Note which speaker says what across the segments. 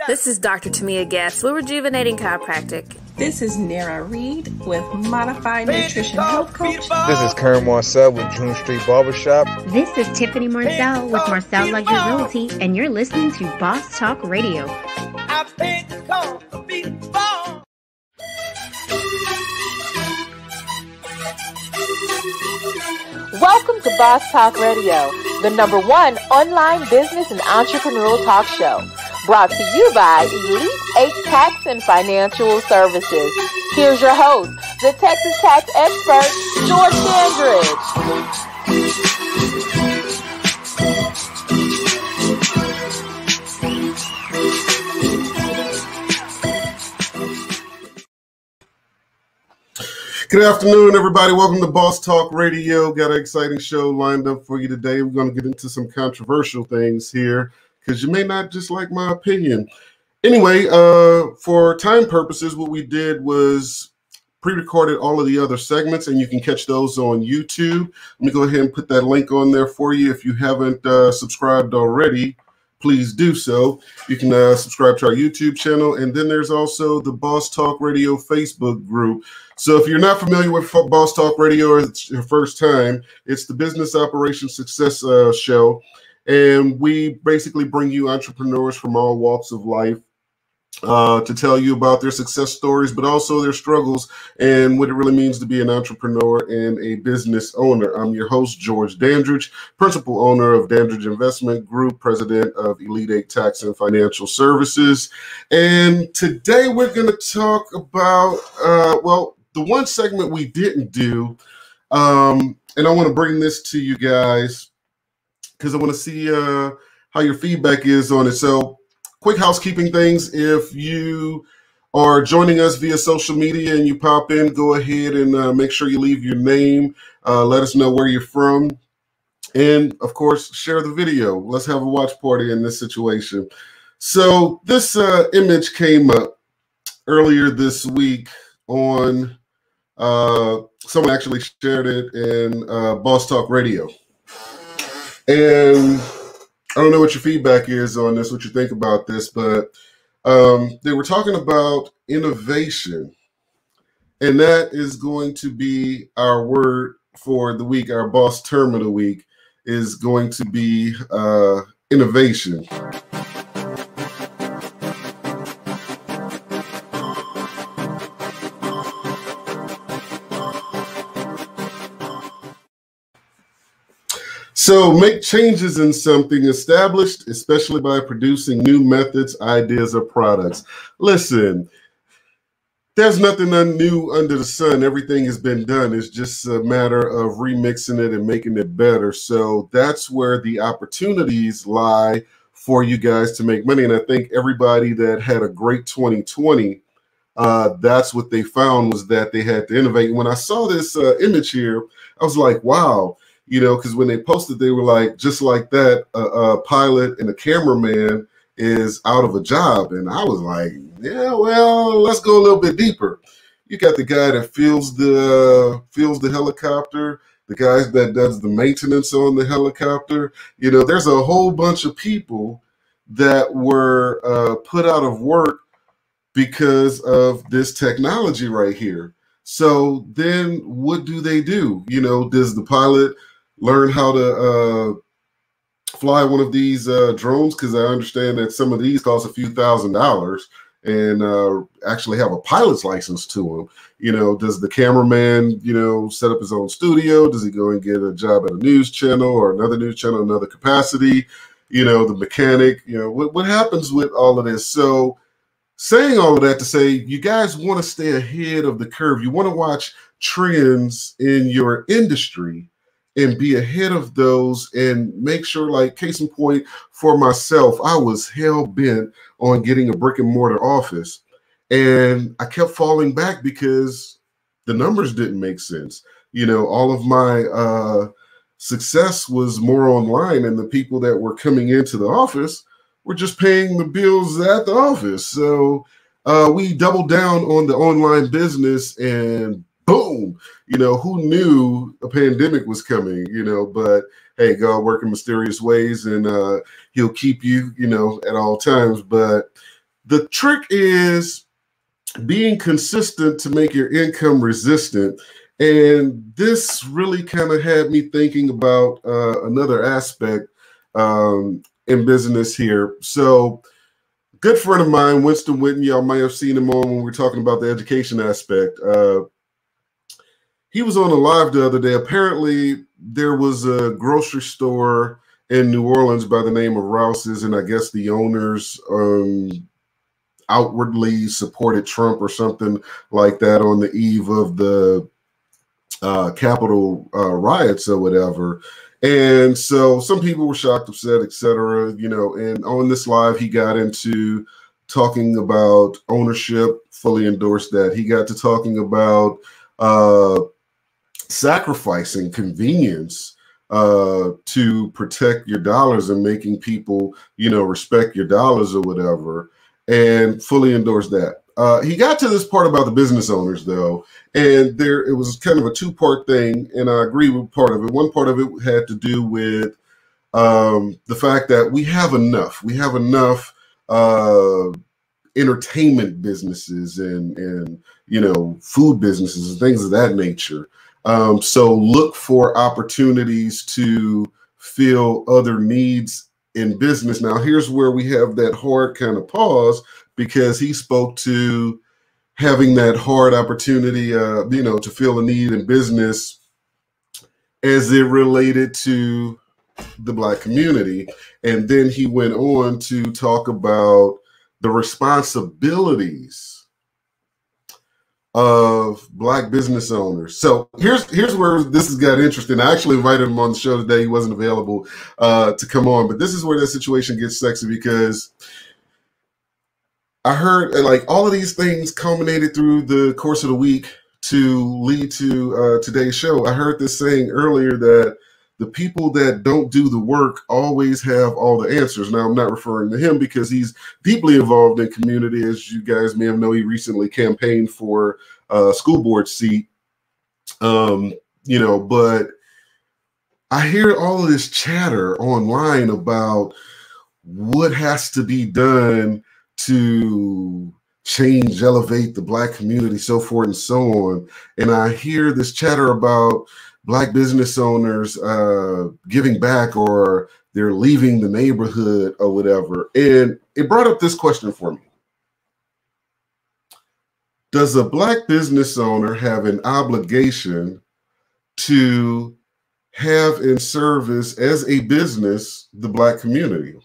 Speaker 1: This is Dr. Tamia Gass with Rejuvenating Chiropractic.
Speaker 2: This is Nara Reed with Modified Nutrition Health Coach.
Speaker 3: This is Karen Marcel with June Street Barbershop.
Speaker 4: This is Tiffany Marcel with Marcel Luxury Realty, and you're listening to Boss Talk Radio.
Speaker 5: I paid the call to be born.
Speaker 6: Welcome to Boss Talk Radio, the #1 online business and entrepreneurial talk show. Brought to you by Elite 8 Tax and Financial Services. Here's your host, the Texas tax expert, George Dandridge.
Speaker 7: Good afternoon, everybody. Welcome to Boss Talk Radio. Got an exciting show lined up for you today. We're going to get into some controversial things here because you may not just like my opinion. Anyway, for time purposes, what we did was pre-recorded all of the other segments, and you can catch those on YouTube. Let me go ahead and put that link on there for you. If you haven't subscribed already, please do so. You can subscribe to our YouTube channel, and then there's also the Boss Talk Radio Facebook group. So if you're not familiar with Boss Talk Radio, or it's your first time, it's the Business Operations Success show, and we basically bring you entrepreneurs from all walks of life to tell you about their success stories, but also their struggles and what it really means to be an entrepreneur and a business owner. I'm your host, George Dandridge, principal owner of Dandridge Investment Group, president of Elite 8 Tax and Financial Services. And today we're going to talk about, the one segment we didn't do, and I want to bring this to you guys because I want to see how your feedback is on it. So quick housekeeping things. If you are joining us via social media and you pop in, go ahead and make sure you leave your name. Let us know where you're from. And, of course, share the video. Let's have a watch party in this situation. So this image came up earlier this week on someone actually shared it in Boss Talk Radio. And I don't know what your feedback is on this, what you think about this, but they were talking about innovation. And that is going to be our word for the week. Our boss term of the week is going to be innovation. So make changes in something established, especially by producing new methods, ideas, or products. Listen, there's nothing new under the sun. Everything has been done. It's just a matter of remixing it and making it better. So that's where the opportunities lie for you guys to make money. And I think everybody that had a great 2020, that's what they found, was that they had to innovate. When I saw this image here, I was like, wow. You know, because when they posted, they were like, just like that, a pilot and a cameraman is out of a job. And I was like, yeah, well, let's go a little bit deeper. You got the guy that fuels the helicopter, the guy that does the maintenance on the helicopter. You know, there's a whole bunch of people that were put out of work because of this technology right here. So then what do they do? You know, does the pilot learn how to fly one of these drones? Because I understand that some of these cost a few $1,000s and actually have a pilot's license to them. You know, does the cameraman, you know, set up his own studio? Does he go and get a job at a news channel or another news channel, another capacity? You know, the mechanic, you know, what happens with all of this? So saying all of that to say, you guys want to stay ahead of the curve. You want to watch trends in your industry and be ahead of those and make sure, like, case in point for myself, I was hell bent on getting a brick and mortar office. And I kept falling back because the numbers didn't make sense. You know, all of my success was more online, and the people that were coming into the office were just paying the bills at the office. So we doubled down on the online business, and boom, you know, who knew a pandemic was coming, you know, but hey, God work in mysterious ways, and he'll keep you, you know, at all times. But The trick is being consistent to make your income resistant. And this really kind of had me thinking about another aspect in business here. So, good friend of mine, Winston Whitten, y'all might have seen him on when we were talking about the education aspect. He was on a live the other day. Apparently, there was a grocery store in New Orleans by the name of Rouse's, and I guess the owners outwardly supported Trump or something like that on the eve of the Capitol riots or whatever. And so some people were shocked, upset, etc. You know, and on this live, he got into talking about ownership, fully endorsed that. He got to talking about sacrificing convenience to protect your dollars and making people, you know, respect your dollars or whatever, and fully endorsed that. He got to this part about the business owners, though, and it was kind of a two-part thing, and I agree with part of it. One part of it had to do with the fact that we have enough. We have enough entertainment businesses and you know, food businesses and things of that nature. So look for opportunities to fill other needs in business. Now, here's where we have that hard kind of pause, because he spoke to having that hard opportunity, you know, to fill a need in business as it related to the Black community. And then he went on to talk about the responsibilities of Black business owners. So here's where this has got interesting. I actually invited him on the show today. He wasn't available to come on, but this is where that situation gets sexy, because I heard like all of these things culminated through the course of the week to lead to today's show. I heard this saying earlier that the people that don't do the work always have all the answers. Now, I'm not referring to him because he's deeply involved in community. As you guys may have known, he recently campaigned for a school board seat. You know, but I hear all of this chatter online about what has to be done to change, elevate the Black community, so forth and so on. And I hear this chatter about Black business owners giving back, or they're leaving the neighborhood or whatever. And it brought up this question for me. Does a Black business owner have an obligation to have in service as a business the Black community?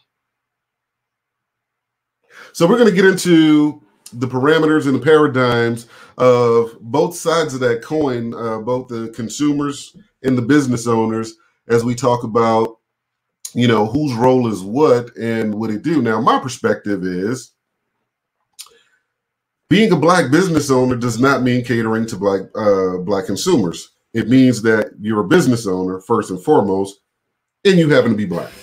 Speaker 7: So we're going to get into the parameters and the paradigms of both sides of that coin, both the consumers and the business owners, as we talk about, you know, whose role is what and what it do. Now, my perspective is being a Black business owner does not mean catering to Black consumers. It means that you're a business owner first and foremost, and you happen to be Black.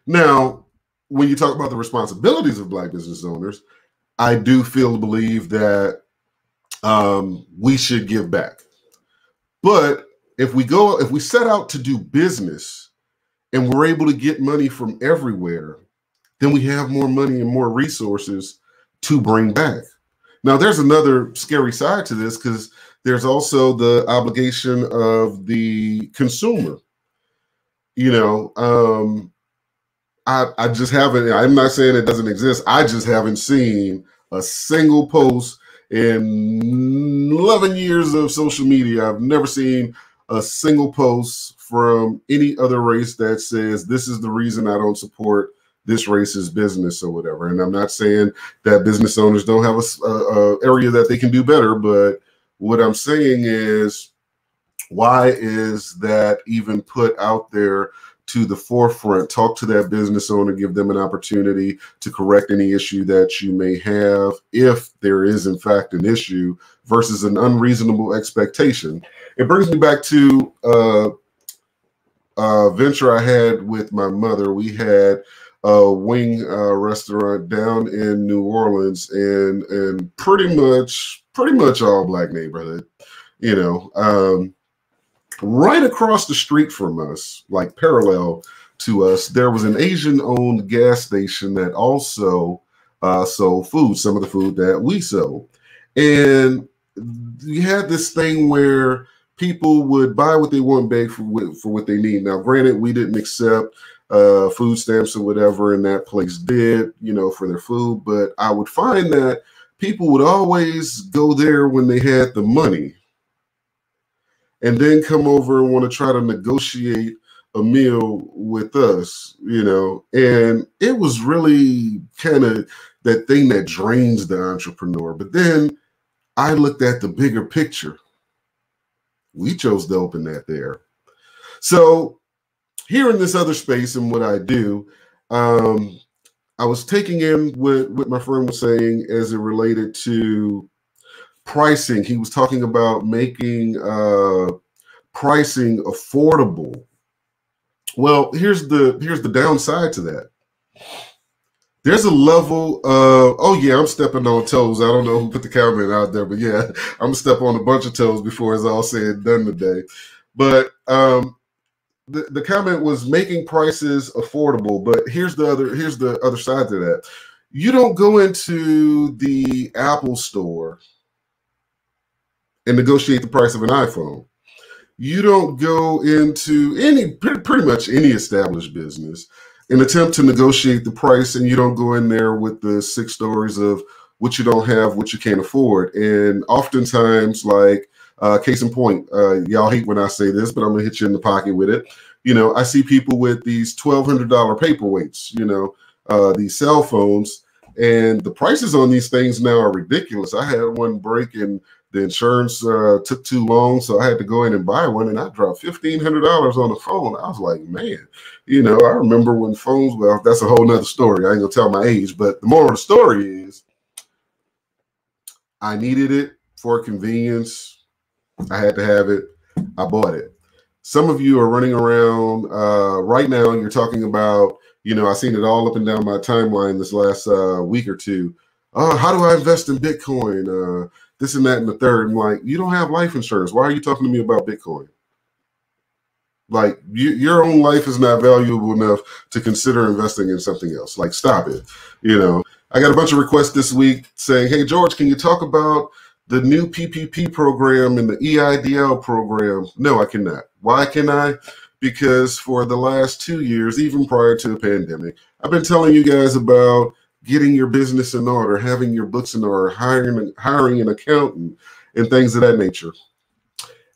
Speaker 7: Now, when you talk about the responsibilities of Black business owners, I do believe that we should give back. But if we set out to do business and we're able to get money from everywhere, then we have more money and more resources to bring back. Now, there's another scary side to this, because there's also the obligation of the consumer. You know, I just haven't, I'm not saying it doesn't exist. I just haven't seen a single post in 11 years of social media. I've never seen a single post from any other race that says this is the reason I don't support this race's business or whatever. And I'm not saying that business owners don't have a area that they can do better, but what I'm saying is, why is that even put out there to the forefront? Talk to that business owner, give them an opportunity to correct any issue that you may have, if there is in fact an issue, versus an unreasonable expectation. It brings me back to a venture I had with my mother. We had a wing restaurant down in New Orleans, and pretty much all Black neighborhood, you know. Right across the street from us, like parallel to us, there was an Asian-owned gas station that also sold food, some of the food that we sold. And you had this thing where people would buy what they want, beg for what they need. Now, granted, we didn't accept food stamps or whatever, and that place did, for their food. But I would find that people would always go there when they had the money and then come over and want to try to negotiate a meal with us, and it was really kind of that thing that drains the entrepreneur. But then I looked at the bigger picture. We chose to open that there. So here in this other space and what I do, I was taking in what my friend was saying as it related to pricing. He was talking about making pricing affordable. Well, here's the downside to that. There's a level of, oh yeah, I'm stepping on toes. I don't know who put the comment out there, but yeah, I'm gonna step on a bunch of toes before it's all said and done today. But the comment was making prices affordable, but here's the other side to that. You don't go into the Apple store and negotiate the price of an iPhone. You don't go into pretty much any established business and attempt to negotiate the price, and you don't go in there with the 6 stories of what you don't have, what you can't afford. And oftentimes, like case in point, y'all hate when I say this, but I'm gonna hit you in the pocket with it. I see people with these $1,200 paperweights, these cell phones, and the prices on these things now are ridiculous. I had one break and the insurance took too long, so I had to go in and buy one, and I dropped $1,500 on the phone. I was like, man, I remember when phones, well, that's a whole nother story. I ain't gonna tell my age, but the moral of the story is I needed it for convenience. I had to have it. I bought it. Some of you are running around right now, and you're talking about, I've seen it all up and down my timeline this last week or two. How do I invest in Bitcoin? This and that and the third. I'm like, you don't have life insurance. Why are you talking to me about Bitcoin? Like, your own life is not valuable enough to consider investing in something else. Like, stop it. I got a bunch of requests this week saying, hey, George, can you talk about the new PPP program and the EIDL program? No, I cannot. Why can I? Because for the last 2 years, even prior to the pandemic, I've been telling you guys about getting your business in order, having your books in order, hiring an accountant, and things of that nature.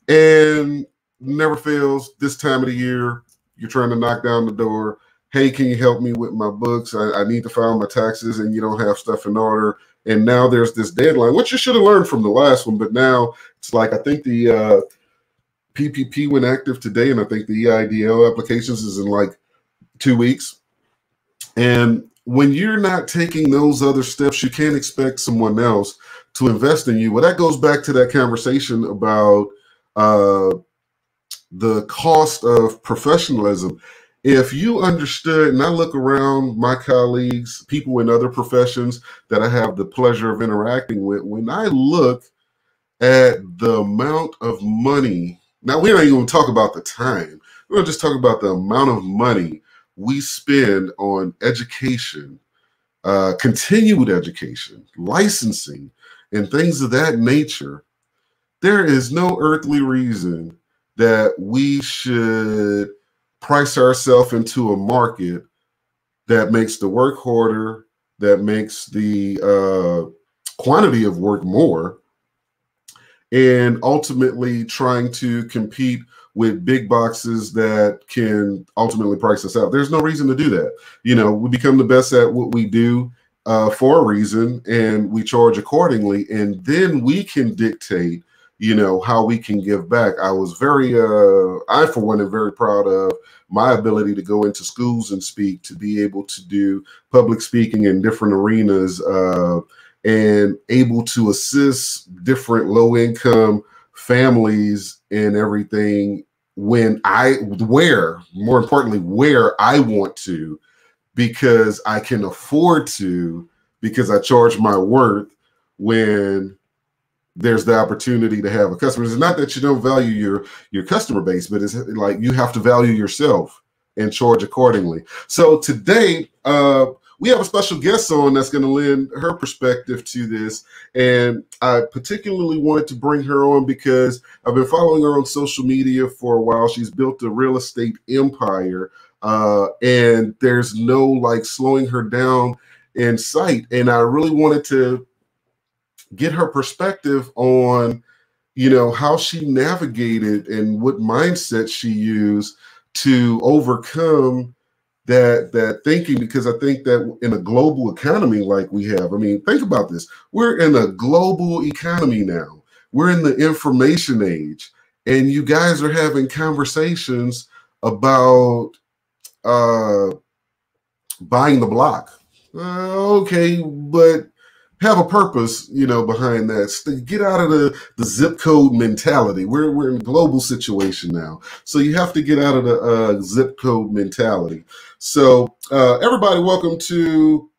Speaker 7: And never fails, this time of the year, you're trying to knock down the door. Hey, can you help me with my books? I need to file my taxes, and you don't have stuff in order. And now there's this deadline, which you should have learned from the last one, but now it's like, I think the PPP went active today, and I think the EIDL applications is in like 2 weeks. And when you're not taking those other steps, you can't expect someone else to invest in you. Well, that goes back to that conversation about the cost of professionalism. If you understood, and I look around my colleagues, people in other professions that I have the pleasure of interacting with, when I look at the amount of money, now we're not even going to talk about the time, we're going to just talk about the amount of money we spend on education, continued education, licensing, and things of that nature. There is no earthly reason that we should price ourselves into a market that makes the work harder, that makes the quantity of work more, and ultimately trying to compete with big boxes that can ultimately price us out. There's no reason to do that. We become the best at what we do for a reason, and we charge accordingly, and then we can dictate how we can give back. I was I for one am very proud of my ability to go into schools and speak, to be able to do public speaking in different arenas, and able to assist different low-income families and everything where I want to, because I can afford to, because I charge my worth when there's the opportunity to have a customer. It's not that you don't value your customer base, but it's like you have to value yourself and charge accordingly. So today, we have a special guest on that's going to lend her perspective to this. And I particularly wanted to bring her on because I've been following her on social media for a while. She's built a real estate empire, and there's no like slowing her down in sight. And I really wanted to get her perspective on, you know, how she navigated and what mindset she used to overcome that thinking, because I think that in a global economy like we have, I mean, think about this. We're in a global economy now. We're in the information age, and you guys are having conversations about buying the block. Okay, but have a purpose, you know, behind that. Get out of the zip code mentality. We're in a global situation now, so you have to get out of the zip code mentality. So everybody, welcome to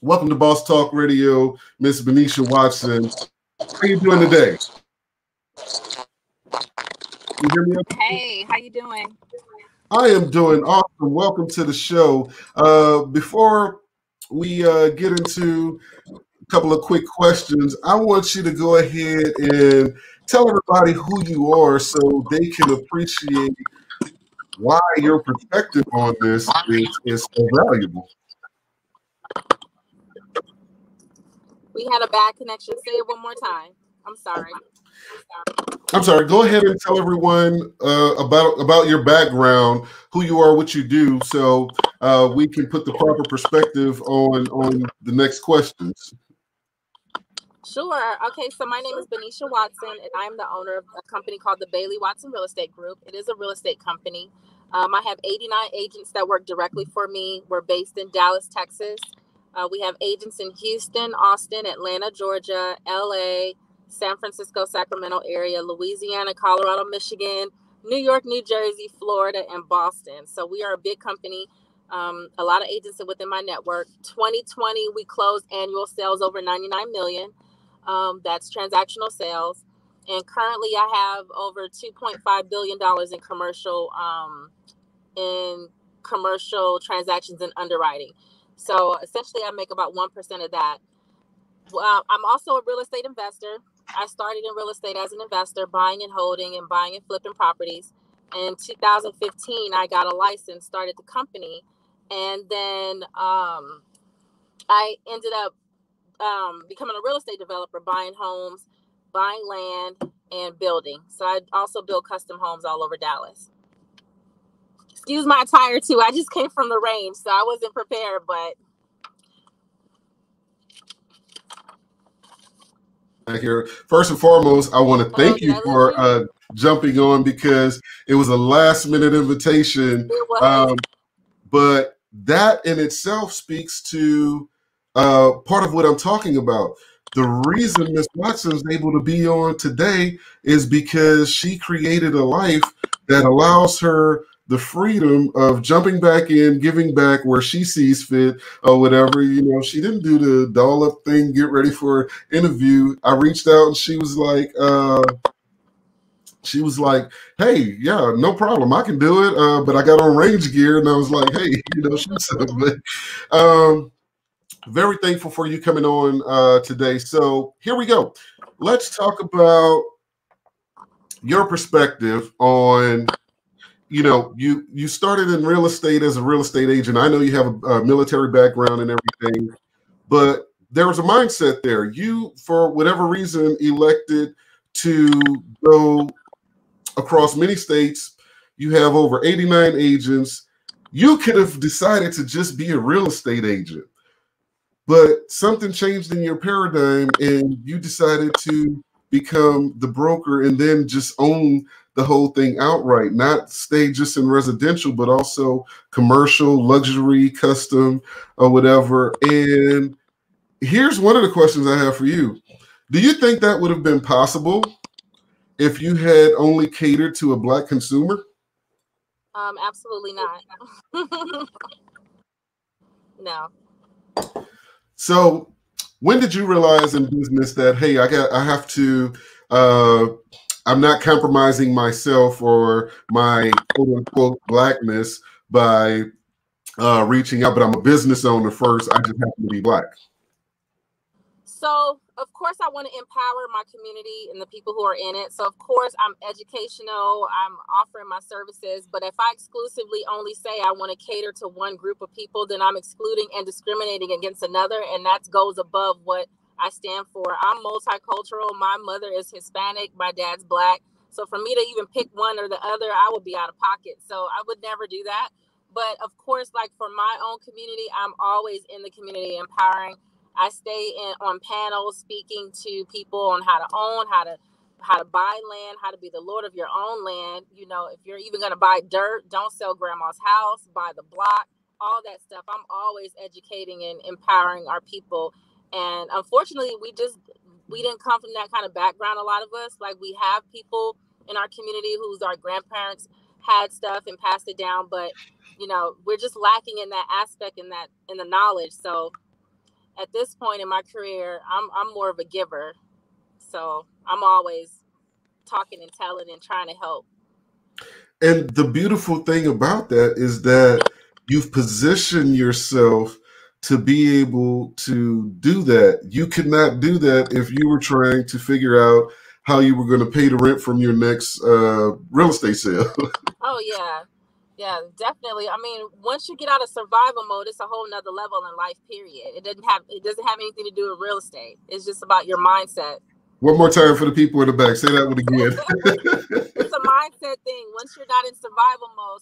Speaker 7: Boss Talk Radio, Miss Benicia Watson. How you doing today? You hear me?
Speaker 8: Hey, how you doing?
Speaker 7: I am doing awesome. Welcome to the show. Before we get into a couple of quick questions, I want you to go ahead and tell everybody who you are so they can appreciate why your perspective on this is so valuable.
Speaker 8: We had a bad connection. Say it one more time. I'm sorry.
Speaker 7: Go ahead and tell everyone about your background, who you are, what you do, so we can put the proper perspective on the next questions.
Speaker 8: Sure. Okay, so my name is Benicia Watson, and I'm the owner of a company called the Bailey Watson Real Estate Group. It is a real estate company. I have 89 agents that work directly for me. We're based in Dallas, Texas. We have agents in Houston, Austin, Atlanta, Georgia, LA, San Francisco, Sacramento area, Louisiana, Colorado, Michigan, New York, New Jersey, Florida, and Boston. So we are a big company. A lot of agents are within my network. 2020, we closed annual sales over 99 million. That's transactional sales. And currently I have over $2.5 billion in commercial transactions and underwriting. So essentially I make about 1% of that. I'm also a real estate investor. I started in real estate as an investor, buying and holding and buying and flipping properties. In 2015, I got a license, started the company. And then I ended up becoming a real estate developer, buying homes, buying land, and building. So I also build custom homes all over Dallas. Excuse my attire too. I just came from the range, so I wasn't prepared, but
Speaker 7: Here, first and foremost, I want to thank you for jumping on, because it was a last-minute invitation. But that in itself speaks to part of what I'm talking about. The reason Miss Watson is able to be on today is because she created a life that allows her the freedom of jumping back in, giving back where she sees fit or whatever. You know, she didn't do the doll up thing, get ready for an interview. I reached out and she was like, hey, yeah, no problem. I can do it. But I got on range gear and I was like, hey, you know, shoot something. But very thankful for you coming on today. So here we go. Let's talk about your perspective on, you know, you started in real estate as a real estate agent. I know you have a military background and everything, but there was a mindset there. You, for whatever reason, elected to go across many states. You have over 89 agents. You could have decided to just be a real estate agent, but something changed in your paradigm and you decided to become the broker and then just own the whole thing outright, not stay just in residential, but also commercial, luxury, custom, or whatever. And here's one of the questions I have for you. Do you think that would have been possible if you had only catered to a Black consumer?
Speaker 8: Absolutely not. No.
Speaker 7: So when did you realize in business that, hey, I have to, I'm not compromising myself or my quote unquote Blackness by reaching out, but I'm a business owner first. I just happen to be Black.
Speaker 8: So, of course, I want to empower my community and the people who are in it. So, of course, I'm educational. I'm offering my services. But if I exclusively only say I want to cater to one group of people, then I'm excluding and discriminating against another. And that goes above what I stand for. I'm multicultural. My mother is Hispanic. My dad's Black. So for me to even pick one or the other, I would be out of pocket. So I would never do that. But of course, like for my own community, I'm always in the community empowering. I stay on panels speaking to people on how to own, how to buy land, how to be the lord of your own land. You know, if you're even going to buy dirt, don't sell grandma's house, buy the block, all that stuff. I'm always educating and empowering our people. And unfortunately, we didn't come from that kind of background. A lot of us, like we have people in our community whose our grandparents had stuff and passed it down, but you know, we're just lacking in that aspect, in the knowledge. So at this point in my career, I'm more of a giver. So I'm always talking and telling and trying to help.
Speaker 7: And the beautiful thing about that is that you've positioned yourself to be able to do that. You could not do that if you were trying to figure out how you were going to pay the rent from your next real estate sale.
Speaker 8: Oh, yeah. Yeah, definitely. I mean, once you get out of survival mode, it's a whole nother level in life, period. It doesn't have anything to do with real estate. It's just about your mindset.
Speaker 7: One more time for the people in the back. Say that one again.
Speaker 8: It's a mindset thing. Once you're not in survival mode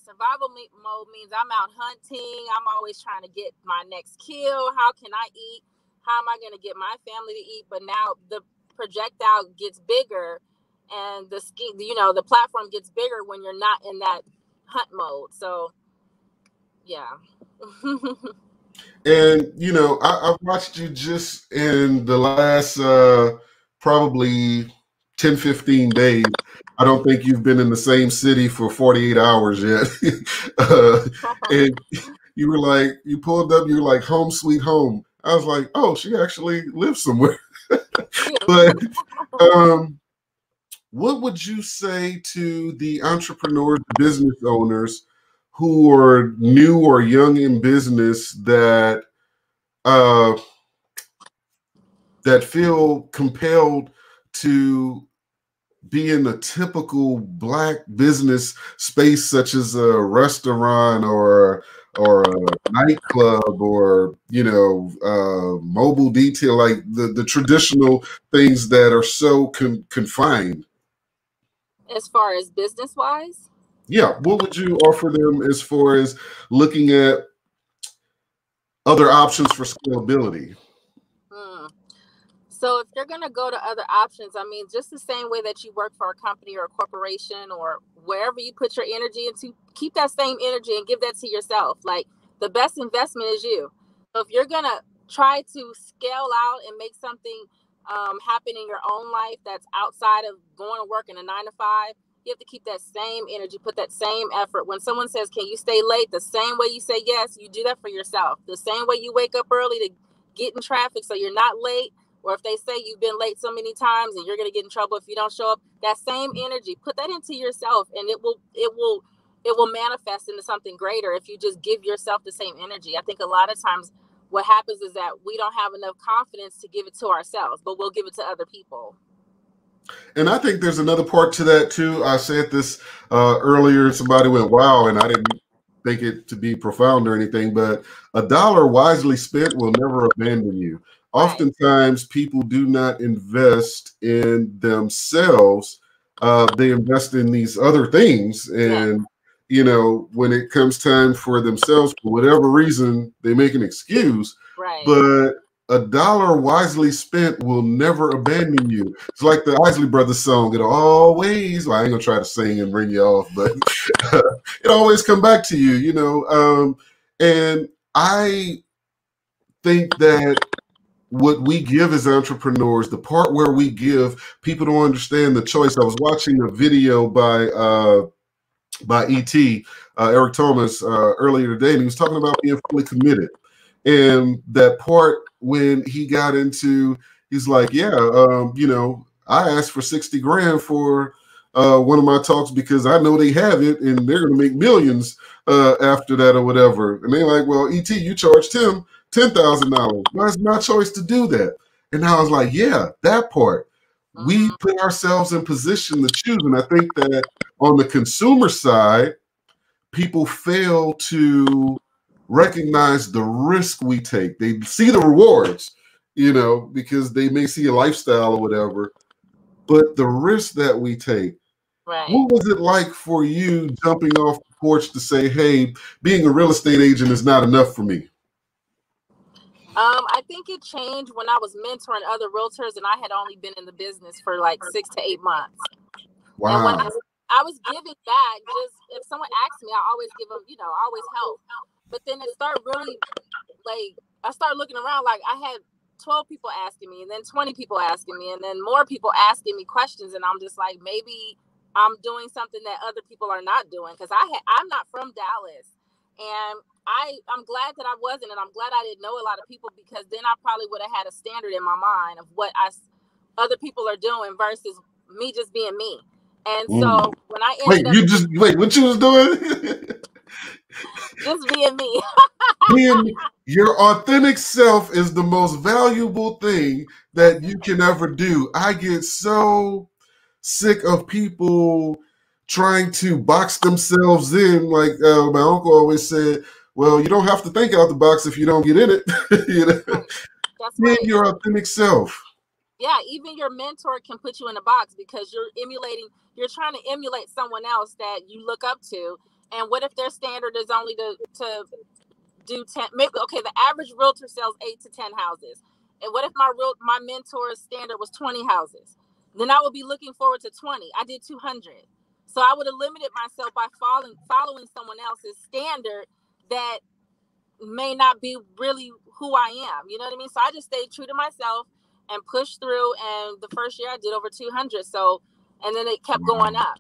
Speaker 8: means I'm out hunting. I'm always trying to get my next kill. How can I eat? How am I going to get my family to eat? But now the projectile gets bigger and the platform gets bigger when you're not in that hunt mode. So yeah.
Speaker 7: And you know, I've watched you just in the last probably 10-15 days. I don't think you've been in the same city for 48 hours yet. And you were like, you pulled up, you were like, home sweet home. I was like, oh, she actually lives somewhere. But what would you say to the entrepreneurs, business owners who are new or young in business that feel compelled to be in a typical Black business space, such as a restaurant or a nightclub or mobile detail, like the traditional things that are so confined?
Speaker 8: As far as business wise?
Speaker 7: Yeah. What would you offer them as far as looking at other options for scalability?
Speaker 8: So if you're going to go to other options, I mean, just the same way that you work for a company or a corporation or wherever you put your energy into, keep that same energy and give that to yourself. Like the best investment is you. So if you're going to try to scale out and make something happen in your own life that's outside of going to work in a 9-to-5, you have to keep that same energy, put that same effort. When someone says, can you stay late? The same way you say yes, you do that for yourself. The same way you wake up early to get in traffic so you're not late. Or if they say you've been late so many times and you're going to get in trouble if you don't show up, that same energy, put that into yourself and it will manifest into something greater if you just give yourself the same energy. I think a lot of times what happens is that we don't have enough confidence to give it to ourselves, but we'll give it to other people.
Speaker 7: And I think there's another part to that too. I said this earlier, somebody went, wow, and I didn't think it to be profound or anything, but $1 wisely spent will never abandon you. Oftentimes, people do not invest in themselves. They invest in these other things. And, when it comes time for themselves, for whatever reason, they make an excuse.
Speaker 8: Right.
Speaker 7: But $1 wisely spent will never abandon you. It's like the Isley Brothers song. It'll always, well, I ain't going to try to sing and bring you off, but it always come back to you, and I think that what we give as entrepreneurs, the part where we give, people don't understand the choice. I was watching a video by E.T., Eric Thomas, earlier today, and he was talking about being fully committed. And that part when he got into, he's like, I asked for 60 grand for, one of my talks because I know they have it and they're going to make millions after that or whatever. And they're like, well, ET, you charged him $10,000. Well, it's my choice to do that. And I was like, yeah, that part. We put ourselves in position to choose. And I think that on the consumer side, people fail to recognize the risk we take. They see the rewards, because they may see a lifestyle or whatever, but the risk that we take.
Speaker 8: Right.
Speaker 7: What was it like for you jumping off the porch to say, hey, being a real estate agent is not enough for me?
Speaker 8: I think it changed when I was mentoring other realtors and I had only been in the business for like 6 to 8 months.
Speaker 7: Wow.
Speaker 8: And when I was giving back, just if someone asked me, I always give them, I always help. But then it started really, like, I started looking around, like I had 12 people asking me and then 20 people asking me and then more people asking me questions. And I'm just like, maybe I'm doing something that other people are not doing. Because I'm not from Dallas. And I'm glad that I wasn't, and I'm glad I didn't know a lot of people, because then I probably would have had a standard in my mind of what other people are doing versus me just being me. And so when I ended
Speaker 7: wait, what you was doing?
Speaker 8: Just being me.
Speaker 7: Your authentic self is the most valuable thing that you can ever do. I get so sick of people trying to box themselves in. Like my uncle always said, well, you don't have to think out the box if you don't get in it.
Speaker 8: That's right.
Speaker 7: Be your authentic self.
Speaker 8: Yeah, even your mentor can put you in a box because you're trying to emulate someone else that you look up to. And what if their standard is only to do 10? Maybe, okay, the average realtor sells 8 to 10 houses. And what if my mentor's standard was 20 houses? Then I would be looking forward to 20. I did 200. So I would have limited myself by following someone else's standard that may not be really who I am. You know what I mean? So I just stayed true to myself and pushed through. And the first year I did over 200. So, and then it kept going up.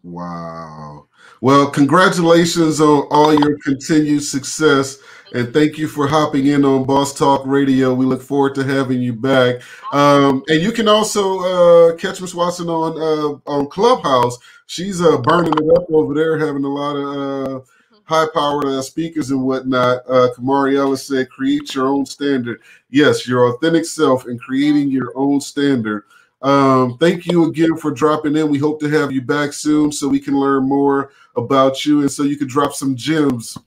Speaker 7: Wow. Well, congratulations on all your continued success. And thank you for hopping in on Boss Talk Radio. We look forward to having you back. And you can also catch Ms. Watson on Clubhouse. She's burning it up over there, having a lot of high-powered speakers and whatnot. Kamari Ellis said, create your own standard. Yes, your authentic self and creating your own standard. Thank you again for dropping in. We hope to have you back soon so we can learn more about you and so you can drop some gems.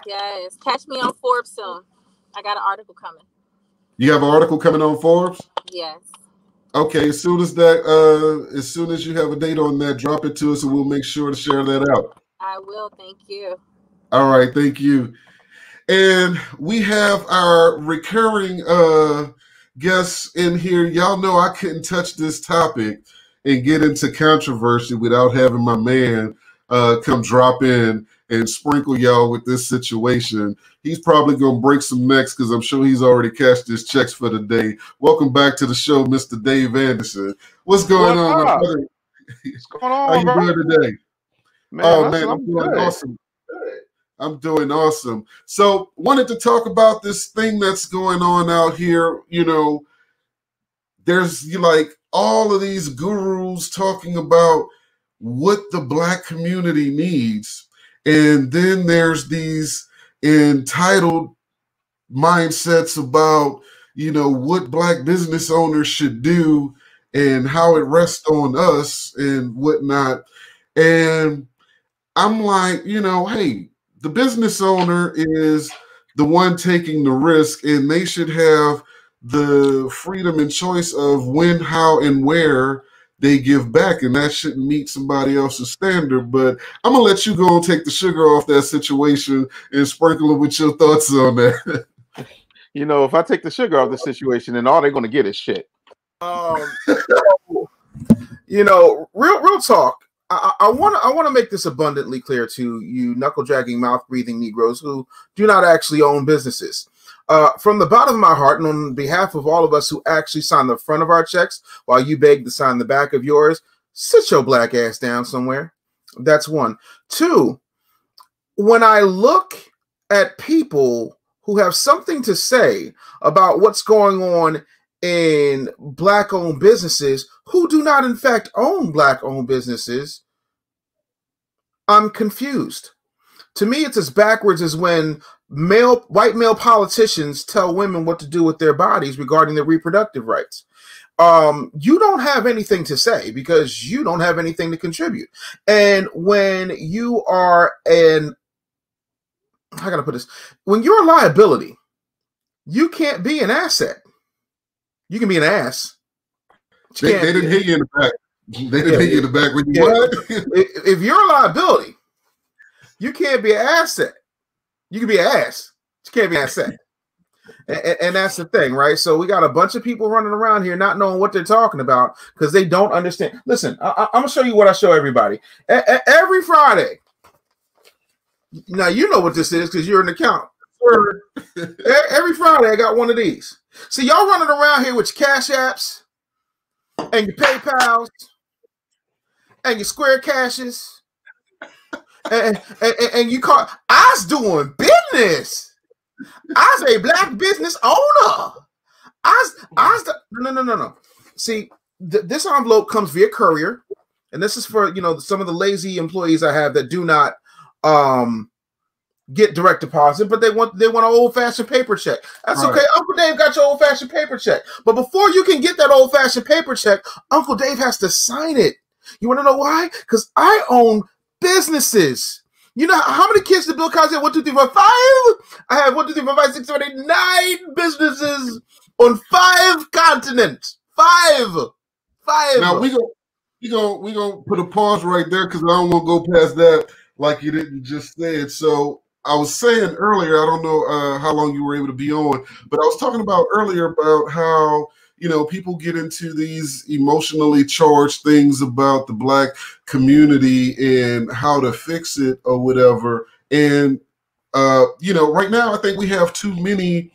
Speaker 8: Yes. Catch me on Forbes soon. I got an article coming.
Speaker 7: You have an article coming on Forbes?
Speaker 8: Yes.
Speaker 7: Okay. As soon as you have a date on that, drop it to us and we'll make sure to share that out.
Speaker 8: I will. Thank you.
Speaker 7: All right. Thank you. And we have our recurring guests in here. Y'all know I couldn't touch this topic and get into controversy without having my man come drop in and sprinkle y'all with this situation. He's probably going to break some necks because I'm sure he's already cashed his checks for the day. Welcome back to the show, Mr. Dave Anderson. What's going on, my brother?
Speaker 9: What's going on,
Speaker 7: How you doing today?
Speaker 9: Man,
Speaker 7: I'm doing awesome. I'm doing awesome. So wanted to talk about this thing that's going on out here. There's like all of these gurus talking about what the Black community needs. And then there's these entitled mindsets about, what Black business owners should do and how it rests on us and whatnot. And I'm like, hey, the business owner is the one taking the risk, and they should have the freedom and choice of when, how, and where they give back, and that shouldn't meet somebody else's standard. But I'm gonna let you go and take the sugar off that situation and sprinkle it with your thoughts on that.
Speaker 9: If I take the sugar off the situation, then all they're gonna get is shit. Real talk. I want to make this abundantly clear to you knuckle-dragging, mouth-breathing Negroes who do not actually own businesses. From the bottom of my heart, and on behalf of all of us who actually sign the front of our checks while you beg to sign the back of yours, sit your black ass down somewhere. That's one. Two, when I look at people who have something to say about what's going on in Black-owned businesses who do not, in fact, own Black-owned businesses, I'm confused. To me, it's as backwards as when white male politicians tell women what to do with their bodies regarding their reproductive rights. You don't have anything to say because you don't have anything to contribute. And when you are how can I put this? When you're a liability, you can't be an asset. You can be an ass.
Speaker 7: They didn't hit you in the back. They didn't hit you in the back when you what?
Speaker 9: If you're a liability, you can't be an asset. You can be an ass. You can't be an asset. And that's the thing, right? So we got a bunch of people running around here not knowing what they're talking about because they don't understand. Listen, I'm going to show you what I show everybody. Every Friday. Now, you know what this is because you're an accountant. Every Friday, I got one of these. See, y'all running around here with your Cash Apps and your PayPals and your Square Cashes. And you call I's doing business. I's a Black business owner. No. See, this envelope comes via courier, and this is for some of the lazy employees I have that do not get direct deposit, but they want an old-fashioned paper check. That's right. Okay. Uncle Dave got your old-fashioned paper check, but before you can get that old-fashioned paper check, Uncle Dave has to sign it. You want to know why? Because I own businesses. You know how many kids did Bill Cosby have? 1, 2, 3, 4, 5? I have 1, 2, 3, 4, 5, 6, 7, 8, 9 businesses on 5 continents. 5.
Speaker 7: Now we gonna put a pause right there because I don't want to go past that like you didn't just say it. So I was saying earlier, I don't know how long you were able to be on, but I was talking about earlier about how people get into these emotionally charged things about the Black community and how to fix it or whatever. And, right now I think we have too many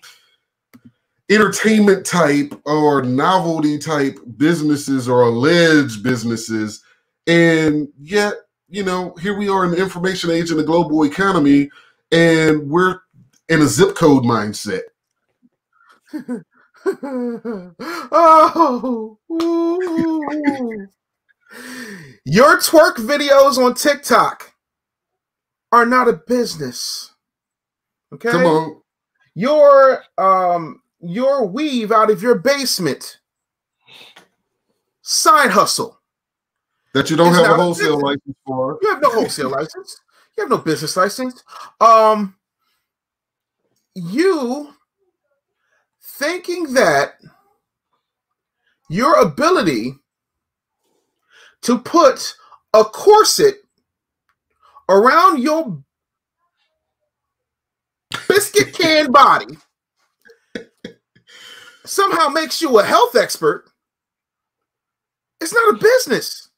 Speaker 7: entertainment type or novelty type businesses or alleged businesses. And yet, here we are in the information age in the global economy, and we're in a zip code mindset.
Speaker 9: Oh, your twerk videos on TikTok are not a business. Okay,
Speaker 7: come on.
Speaker 9: Your weave out of your basement side hustle
Speaker 7: that you don't have a wholesale license for.
Speaker 9: You have no wholesale license. You have no business license. You thinking that your ability to put a corset around your biscuit can body somehow makes you a health expert. It's not a business.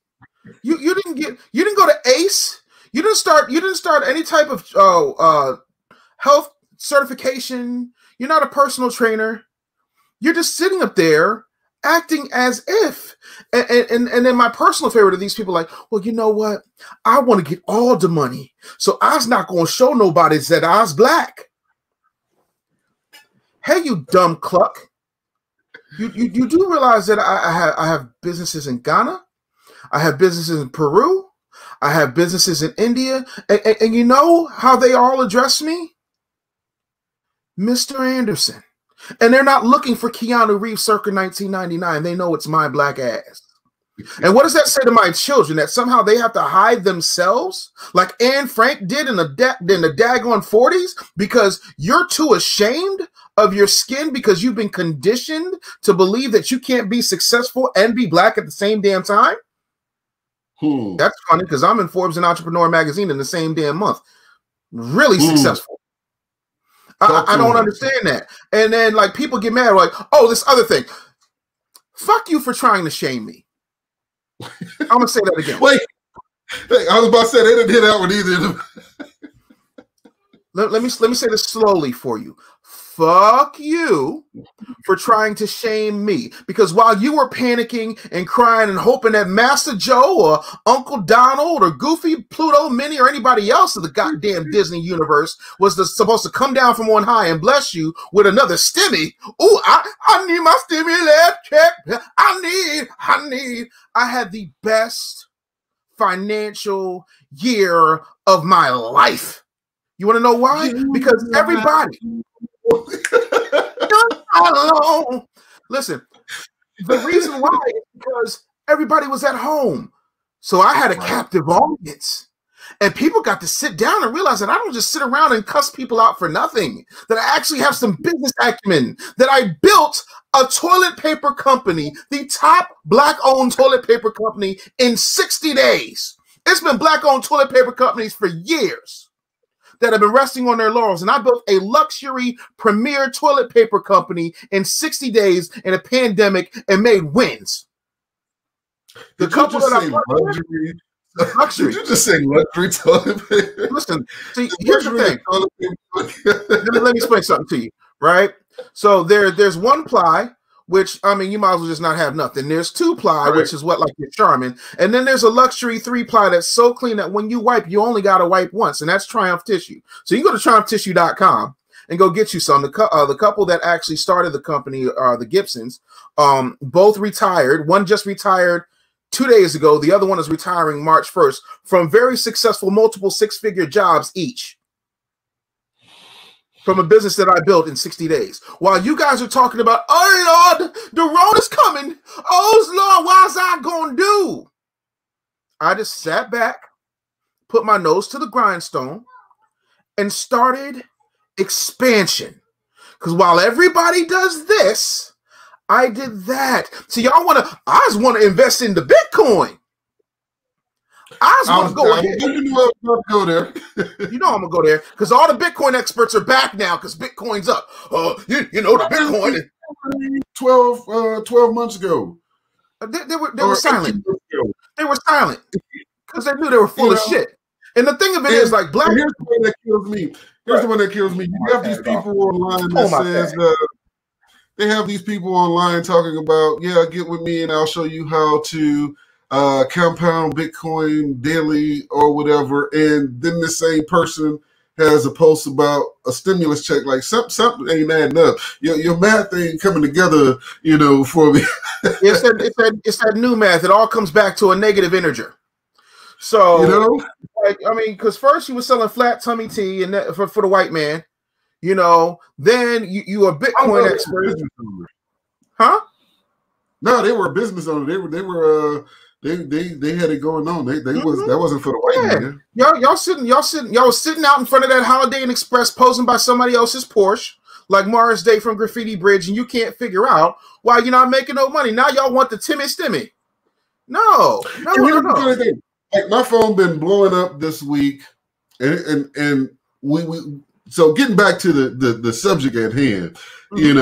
Speaker 9: You didn't go to ACE. You didn't start any type of health certification. You're not a personal trainer. You're just sitting up there acting as if. And then my personal favorite of these people like, well, you know what? I want to get all the money. So I's not going to show nobody that I's Black. Hey, you dumb cluck. You do realize that I have businesses in Ghana. I have businesses in Peru. I have businesses in India. And you know how they all address me? Mr. Anderson. And they're not looking for Keanu Reeves circa 1999. They know it's my Black ass. And what does that say to my children? That somehow they have to hide themselves like Anne Frank did in the daggone 40s because you're too ashamed of your skin because you've been conditioned to believe that you can't be successful and be Black at the same damn time? That's funny because I'm in Forbes and Entrepreneur magazine in the same damn month. Really successful. I don't understand that. And then like people get mad like, oh, this other thing. Fuck you for trying to shame me. I'm going to say that again.
Speaker 7: Wait, I was about to say they didn't hear that one either.
Speaker 9: let me say this slowly for you. Fuck you for trying to shame me, because while you were panicking and crying and hoping that Master Joe or Uncle Donald or Goofy, Pluto, Minnie, or anybody else of the goddamn Disney universe was supposed to come down from on high and bless you with another stimmy. Ooh, I need my stimulus check. I had the best financial year of my life. You want to know why? Because everybody. Listen, the reason why is because everybody was at home. So I had a captive audience. And people got to sit down and realize that I don't just sit around and cuss people out for nothing. That I actually have some business acumen. That I built a toilet paper company, the top Black-owned toilet paper company in 60 days. It's been Black-owned toilet paper companies for years that have been resting on their laurels. And I built a luxury premier toilet paper company in 60 days in a pandemic and made wins. The couple that I luxury.
Speaker 7: Did you just say luxury toilet paper?
Speaker 9: Listen, see, here's the thing. Let me explain something to you, right? So there's one ply, which, I mean, you might as well just not have nothing. There's two ply, which is what, like your Charmin. And then there's a luxury 3 ply that's so clean that when you wipe, you only got to wipe once, and that's Triumph Tissue. So you go to triumphtissue.com and go get you some. The couple that actually started the company, the Gibsons, both retired. One just retired 2 days ago. The other one is retiring March 1st from very successful multiple 6-figure jobs each. From a business that I built in 60 days. While you guys are talking about, oh Lord, the road is coming. Oh Lord, what's I gonna do? I just sat back, put my nose to the grindstone, and started expansion. Because while everybody does this, I did that. So I just want to invest in the Bitcoin. I just want to go ahead.
Speaker 7: Go there.
Speaker 9: You know I'm gonna go there because all the Bitcoin experts are back now because Bitcoin's up. You know the Bitcoin.
Speaker 7: 12 months ago.
Speaker 9: They were silent. They were silent because they knew they were full of shit. And the thing of it is, like, black.
Speaker 7: Here's the one that kills me. Here's the one that kills me. You have these people online that says they have these people online talking about, yeah, get with me and I'll show you how to compound Bitcoin daily or whatever, and then the same person has a post about a stimulus check, like something ain't adding up. Your math ain't coming together, for me.
Speaker 9: it's that new math. It all comes back to a negative integer. So, because first you were selling flat tummy tea and for the white man, then you a Bitcoin expert, huh?
Speaker 7: No, they were a business owner. They had it going on. That wasn't for the white man. Y'all was sitting out in front of that Holiday Inn Express posing by somebody else's Porsche, like Morris Day from Graffiti Bridge, and you can't figure out why you're not making no money. Now y'all want the Timmy Stimmy. No. Like, my phone been blowing up this week, and we so getting back to the subject at hand, we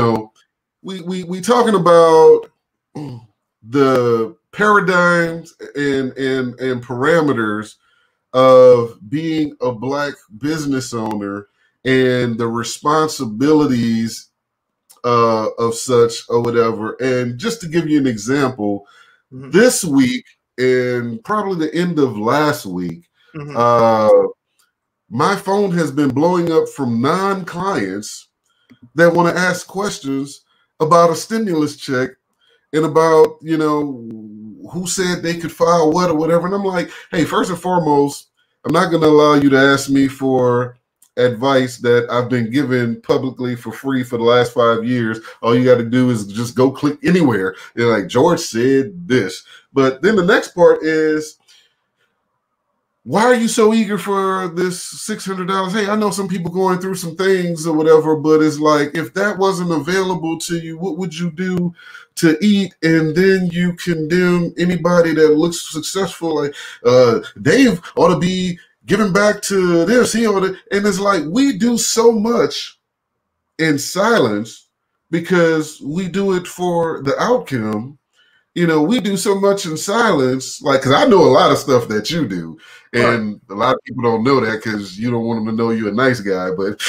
Speaker 7: talking about the paradigms and parameters of being a Black business owner and the responsibilities of such or whatever. And just to give you an example, this week and probably the end of last week, my phone has been blowing up from non-clients that want to ask questions about a stimulus check and about, who said they could file what or whatever. And I'm like, hey, first and foremost, I'm not going to allow you to ask me for advice that I've been given publicly for free for the last 5 years. All you got to do is just go click anywhere. And like, George said this. But then the next part is, why are you so eager for this $600? Hey, I know some people going through some things or whatever, but it's like, if that wasn't available to you, what would you do to eat? And then you condemn anybody that looks successful. Like, Dave ought to be giving back to this. He ought to, and it's like, we do so much in silence because we do it for the outcome. We do so much in silence, like, because I know a lot of stuff that you do. And a lot of people don't know that because you don't want them to know you're a nice guy. But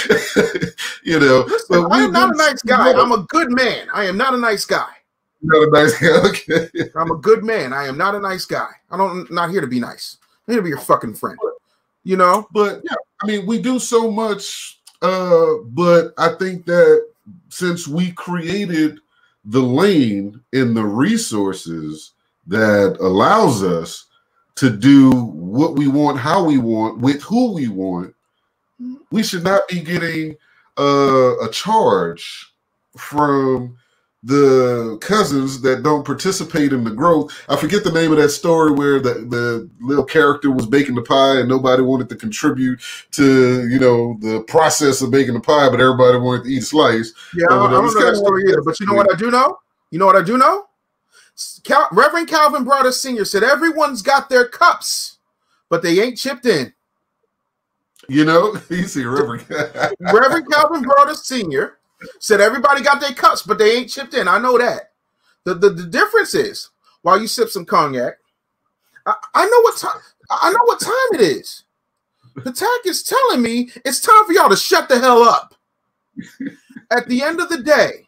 Speaker 7: you know,
Speaker 9: listen, I am not a nice guy. I'm a good man. I am not a nice guy.
Speaker 7: You're not a nice guy. Okay.
Speaker 9: I'm a good man. I am not a nice guy. I'm not here to be nice. I'm here to be your fucking friend. You know?
Speaker 7: But yeah, I mean, we do so much. But I think that since we created the lane and the resources that allows us to do what we want, how we want, with who we want, we should not be getting a charge from the cousins that don't participate in the growth. I forget the name of that story where the little character was baking the pie and nobody wanted to contribute to, you know, the process of baking the pie, but everybody wanted to eat a slice.
Speaker 9: Yeah, I don't know that story either. But you know what I do know? You know what I do know? Reverend Calvin Broder Sr. said everyone's got their cups, but they ain't chipped in.
Speaker 7: You know, you see Reverend
Speaker 9: Calvin Broder Sr. said everybody got their cups, but they ain't chipped in. I know that. The difference is, while you sip some cognac, I know what time it is. The tag is telling me it's time for y'all to shut the hell up. At the end of the day,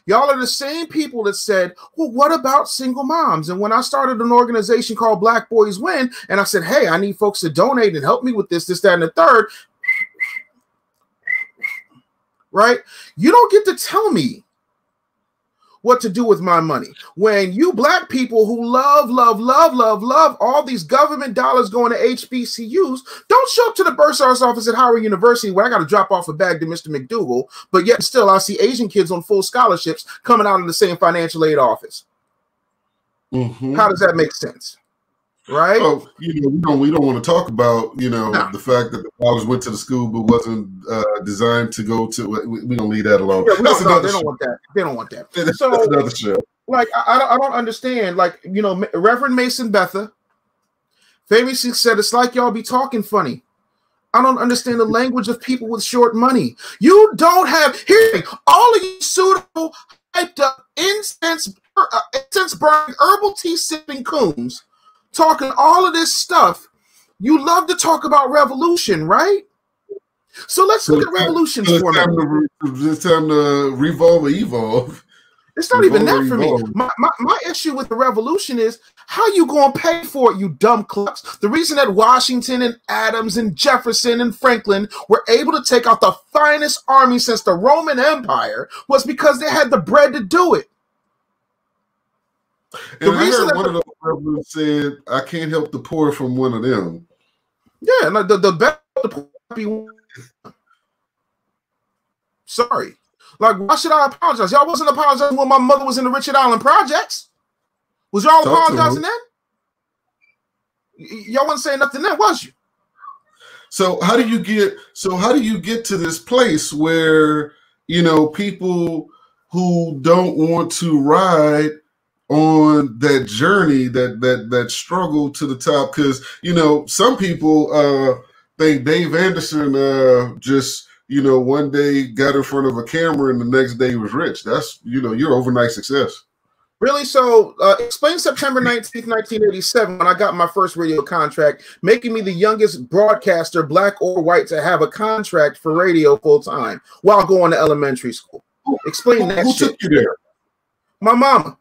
Speaker 9: y'all are the same people that said, well, what about single moms? And when I started an organization called Black Boys Win, and I said, hey, I need folks to donate and help me with this, that, and the third, right? You don't get to tell me what to do with my money. When you black people who love all these government dollars going to HBCUs, don't show up to the bursar's office at Howard University where I got to drop off a bag to Mr. McDougal, but yet still I see Asian kids on full scholarships coming out of the same financial aid office.
Speaker 7: Mm-hmm.
Speaker 9: How does that make sense? Right?
Speaker 7: Oh, you know, we don't want to talk about, you know, the fact that the dollars went to the school but wasn't designed to go to. We don't leave that alone.
Speaker 9: Yeah,
Speaker 7: they
Speaker 9: don't want that. They don't want that. So
Speaker 7: that's another show.
Speaker 9: Like I don't understand. Like, you know, Reverend Mason Betha famously said, "It's like y'all be talking funny." I don't understand the language of people with short money. You don't have hearing all of you pseudo hyped up incense burning herbal tea sipping coons. Talking all of this stuff. You love to talk about revolution, right? So let's look at revolutions for a minute.
Speaker 7: It's time to revolve or evolve.
Speaker 9: It's not even that for me. My issue with the revolution is how you going to pay for it, you dumb clucks. The reason that Washington and Adams and Jefferson and Franklin were able to take out the finest army since the Roman Empire was because they had the bread to do it.
Speaker 7: And I heard one of those revolutions said, I can't help the poor from one of them.
Speaker 9: Yeah, no, the best the poor. Sorry. Like, why should I apologize? Y'all wasn't apologizing when my mother was in the Richard Island projects. Was y'all apologizing then? Y'all wasn't saying nothing then, was you?
Speaker 7: So how do you get to this place where, you know, people who don't want to ride on that journey, that struggle to the top? Because, you know, some people think Dave Anderson just, you know, one day got in front of a camera and the next day he was rich. That's, you know, your overnight success.
Speaker 9: Really? So explain September 19th, 1987, when I got my first radio contract, making me the youngest broadcaster, black or white, to have a contract for radio full time while going to elementary school. Explain that
Speaker 7: Who
Speaker 9: shit.
Speaker 7: took you there?
Speaker 9: My mama.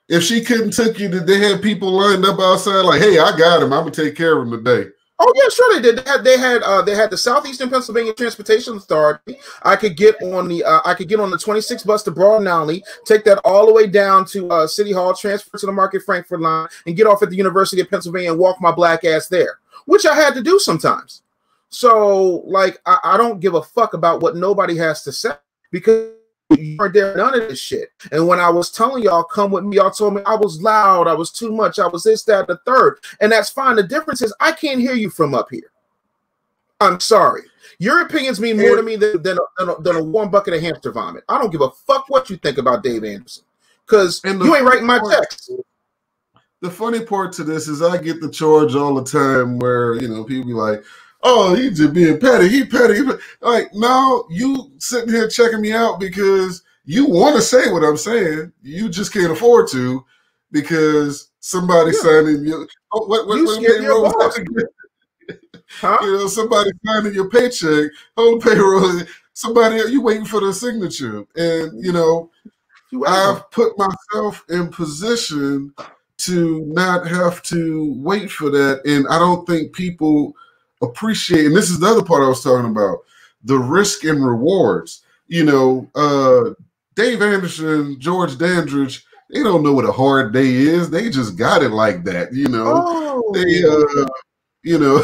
Speaker 7: If she couldn't took you, did they have people lined up outside like, hey, I got him, I'm gonna take care of him today?
Speaker 9: Oh yeah, sure they did. They had the Southeastern Pennsylvania Transportation Authority. I could get on the 26 bus to Broad and Alley, take that all the way down to City Hall, transfer to the Market Frankford line, and get off at the University of Pennsylvania and walk my black ass there, which I had to do sometimes. So like I don't give a fuck about what nobody has to say because you weren't there, none of this shit. And when I was telling y'all, come with me, y'all told me I was loud, I was too much, I was this, that, and the third. And that's fine. The difference is I can't hear you from up here. I'm sorry. Your opinions mean more to me than a warm bucket of hamster vomit. I don't give a fuck what you think about Dave Anderson. Because you ain't writing my text.
Speaker 7: The funny part to this is I get the charge all the time where, you know, people be like, oh, he just being petty. He petty. Like, no, you sitting here checking me out because you want to say what I'm saying. You just can't afford to because somebody signing you. what
Speaker 9: scared your
Speaker 7: payroll
Speaker 9: boss. Huh?
Speaker 7: You know, somebody signing your paycheck, hold payroll, somebody, you waiting for the signature. And, you know, I've put myself in position to not have to wait for that. And I don't think people appreciate, and this is the other part I was talking about, the risk and rewards. You know, Dave Anderson, George Dandridge, they don't know what a hard day is. They just got it like that, you know. You know,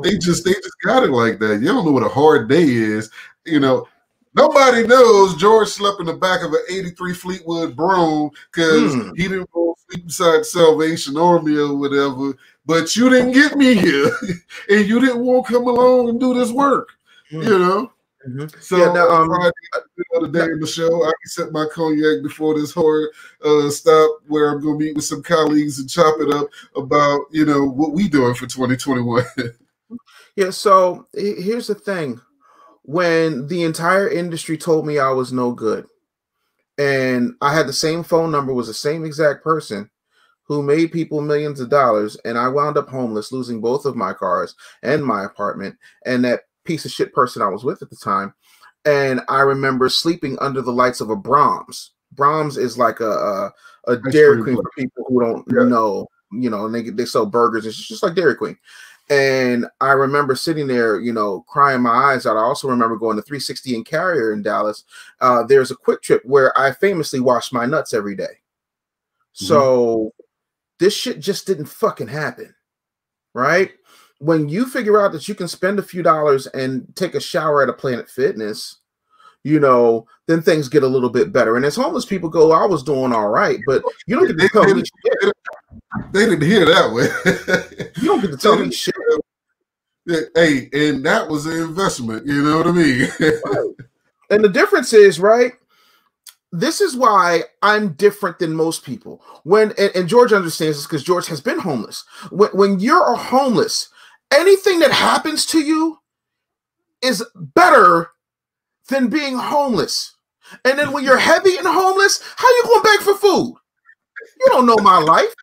Speaker 7: they just got it like that. You don't know what a hard day is. You know, nobody knows George slept in the back of an 83 Fleetwood Brougham because he didn't go sleep beside Salvation Army or whatever. But you didn't get me here, and you didn't want to come along and do this work. You know. So Friday, the other day in the show, I set my cognac before this hard stop where I'm going to meet with some colleagues and chop it up about, you know, what we doing for 2021.
Speaker 9: Yeah, so here's the thing. When the entire industry told me I was no good, and I had the same phone number, was the same exact person who made people millions of dollars, and I wound up homeless, losing both of my cars and my apartment, and that piece of shit person I was with at the time. And I remember sleeping under the lights of a Brahms. Brahms is like a Dairy Queen for people who don't know, you know, and they sell burgers. It's just like Dairy Queen. And I remember sitting there, you know, crying my eyes out. I also remember going to 360 and Carrier in Dallas. There's a Quick Trip where I famously wash my nuts every day. So this shit just didn't fucking happen, right? When you figure out that you can spend a few dollars and take a shower at a Planet Fitness, you know, then things get a little bit better. And as homeless people go, I was doing all right, but you don't get to tell me shit.
Speaker 7: They didn't hear that way.
Speaker 9: You don't get to tell me shit.
Speaker 7: Hey, and that was an investment, you know what I mean?
Speaker 9: Right. And the difference is, right, this is why I'm different than most people. And George understands this because George has been homeless. When you're a homeless, anything that happens to you is better than being homeless. And then when you're heavy and homeless, how you going to beg for food? You don't know my life.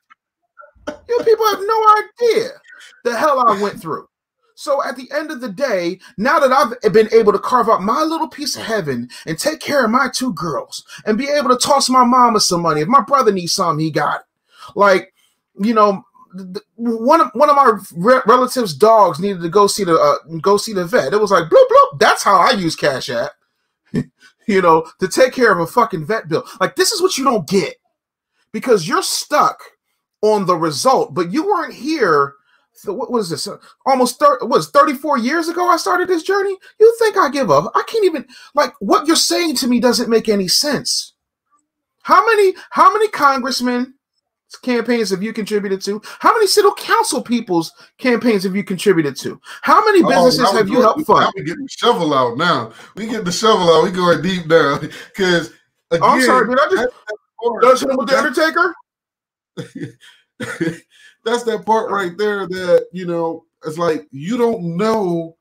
Speaker 9: You people have no idea the hell I went through. So at the end of the day, now that I've been able to carve out my little piece of heaven and take care of my two girls and be able to toss my mama some money, if my brother needs something, he got it. Like, you know, one of my relatives' dogs needed to go see the vet. It was like bloop bloop. That's how I use Cash App, you know, to take care of a fucking vet bill. Like, this is what you don't get because you're stuck on the result, but you weren't here. So what was this? Almost 34 years ago I started this journey? You think I give up? I can't even, like, what you're saying to me doesn't make any sense. How many congressmen campaigns have you contributed to? How many city council people's campaigns have you contributed to? How many businesses have you helped fund?
Speaker 7: We getting the shovel out now. We getting the shovel out. We going deep now because
Speaker 9: I'm sorry, did I just hit him with the Undertaker?
Speaker 7: That's that part right there that, you know, it's like you don't know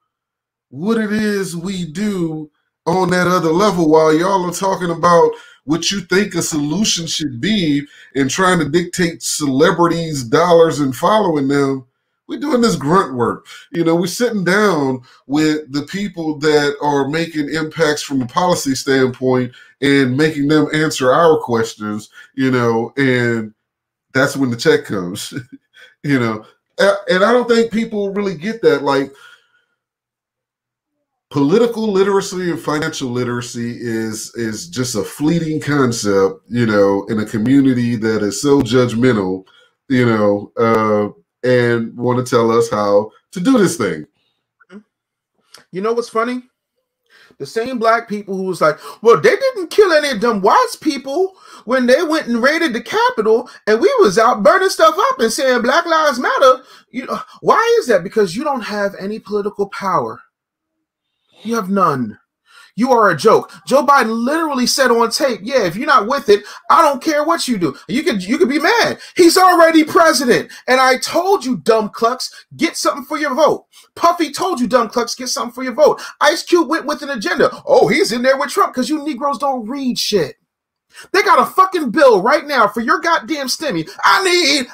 Speaker 7: what it is we do on that other level while y'all are talking about what you think a solution should be and trying to dictate celebrities' dollars and following them. We're doing this grunt work. You know, we're sitting down with the people that are making impacts from a policy standpoint and making them answer our questions, you know, and that's when the check comes, you know. And I don't think people really get that. Like, political literacy and financial literacy is just a fleeting concept, you know, in a community that is so judgmental, you know, and want to tell us how to do this thing.
Speaker 9: You know what's funny? The same black people who was like, well, they didn't kill any of them white people when they went and raided the Capitol and we was out burning stuff up and saying Black Lives Matter. You know, why is that? Because you don't have any political power. You have none. You are a joke. Joe Biden literally said on tape, yeah, if you're not with it, I don't care what you do. You could be mad. He's already president. And I told you, dumb clucks, get something for your vote. Puffy told you, dumb clucks, get something for your vote. Ice Cube went with an agenda. Oh, he's in there with Trump because you Negroes don't read shit. They got a fucking bill right now for your goddamn stimmy. I need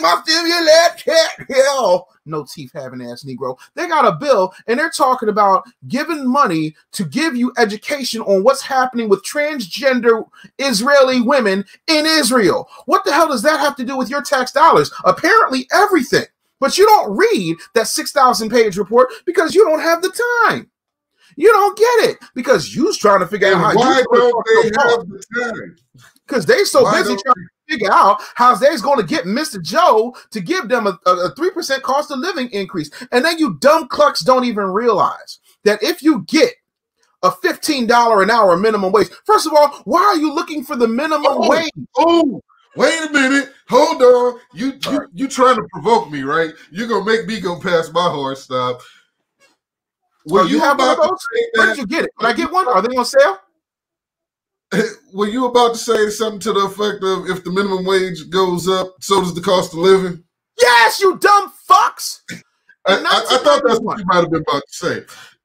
Speaker 9: my stimulus check. Hell, no teeth having ass Negro. They got a bill and they're talking about giving money to give you education on what's happening with transgender Israeli women in Israel. What the hell does that have to do with your tax dollars? Apparently everything. But you don't read that 6,000 page report because you don't have the time. You don't get it because you's trying to figure out how.
Speaker 7: Why don't they have the time?
Speaker 9: Because they so busy trying to figure out how they's going to get Mr. Joe to give them a 3% cost of living increase. And then you dumb clucks don't even realize that if you get a $15 an hour minimum wage, first of all, why are you looking for the minimum wage?
Speaker 7: Oh, wait a minute. Hold on. You trying to provoke me, right? You're going to make me go past my hard stop.
Speaker 9: Well, you have one of those? Where did you get it? Can I get one? Are they on sale?
Speaker 7: Were you about to say something to the effect of if the minimum wage goes up, so does the cost of living?
Speaker 9: Yes, you dumb fucks.
Speaker 7: I thought that's what you might have been about to say.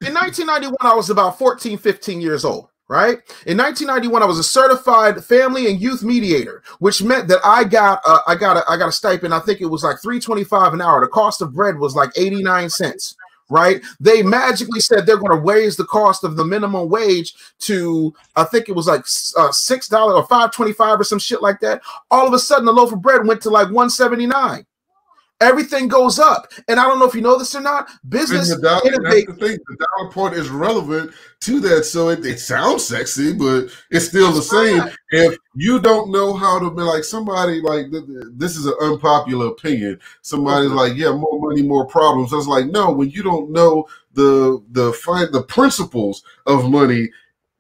Speaker 9: In 1991, I was about 14, 15 years old, right? In 1991, I was a certified family and youth mediator, which meant that I got a stipend. I think it was like $3.25 an hour. The cost of bread was like 89 cents. Right? They magically said they're going to raise the cost of the minimum wage to, I think it was like $6 or $5.25 or some shit like that. All of a sudden, the loaf of bread went to like $1.79. Everything goes up. And I don't know if you know this or not. Business innovate.
Speaker 7: That's the thing. The dollar point is relevant to that. So it sounds sexy, but it's still the same. Right. If you don't know how to be like somebody like this is an unpopular opinion. Somebody's like, yeah, more money, more problems. I was like, no, when you don't know the principles of money,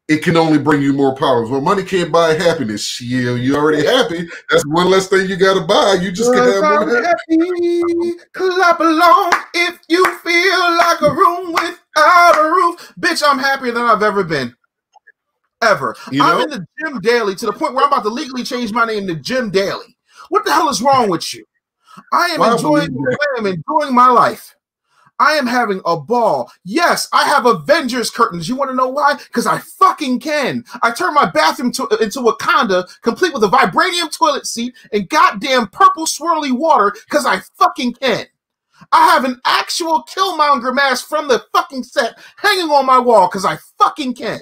Speaker 7: it can only bring you more problems. Well, money can't buy happiness. Shit, you already happy. That's one less thing you got to buy. You just can have more happy.
Speaker 9: Clap along if you feel like a room without a roof. Bitch, I'm happier than I've ever been. Ever. I'm in the gym daily to the point where I'm about to legally change my name to Jim Daly. What the hell is wrong with you? I am enjoying my life. I am having a ball. Yes, I have Avengers curtains. You want to know why? Because I fucking can. I turned my bathroom into Wakanda, complete with a vibranium toilet seat and goddamn purple swirly water, because I fucking can. I have an actual Killmonger mask from the fucking set hanging on my wall, because I fucking can.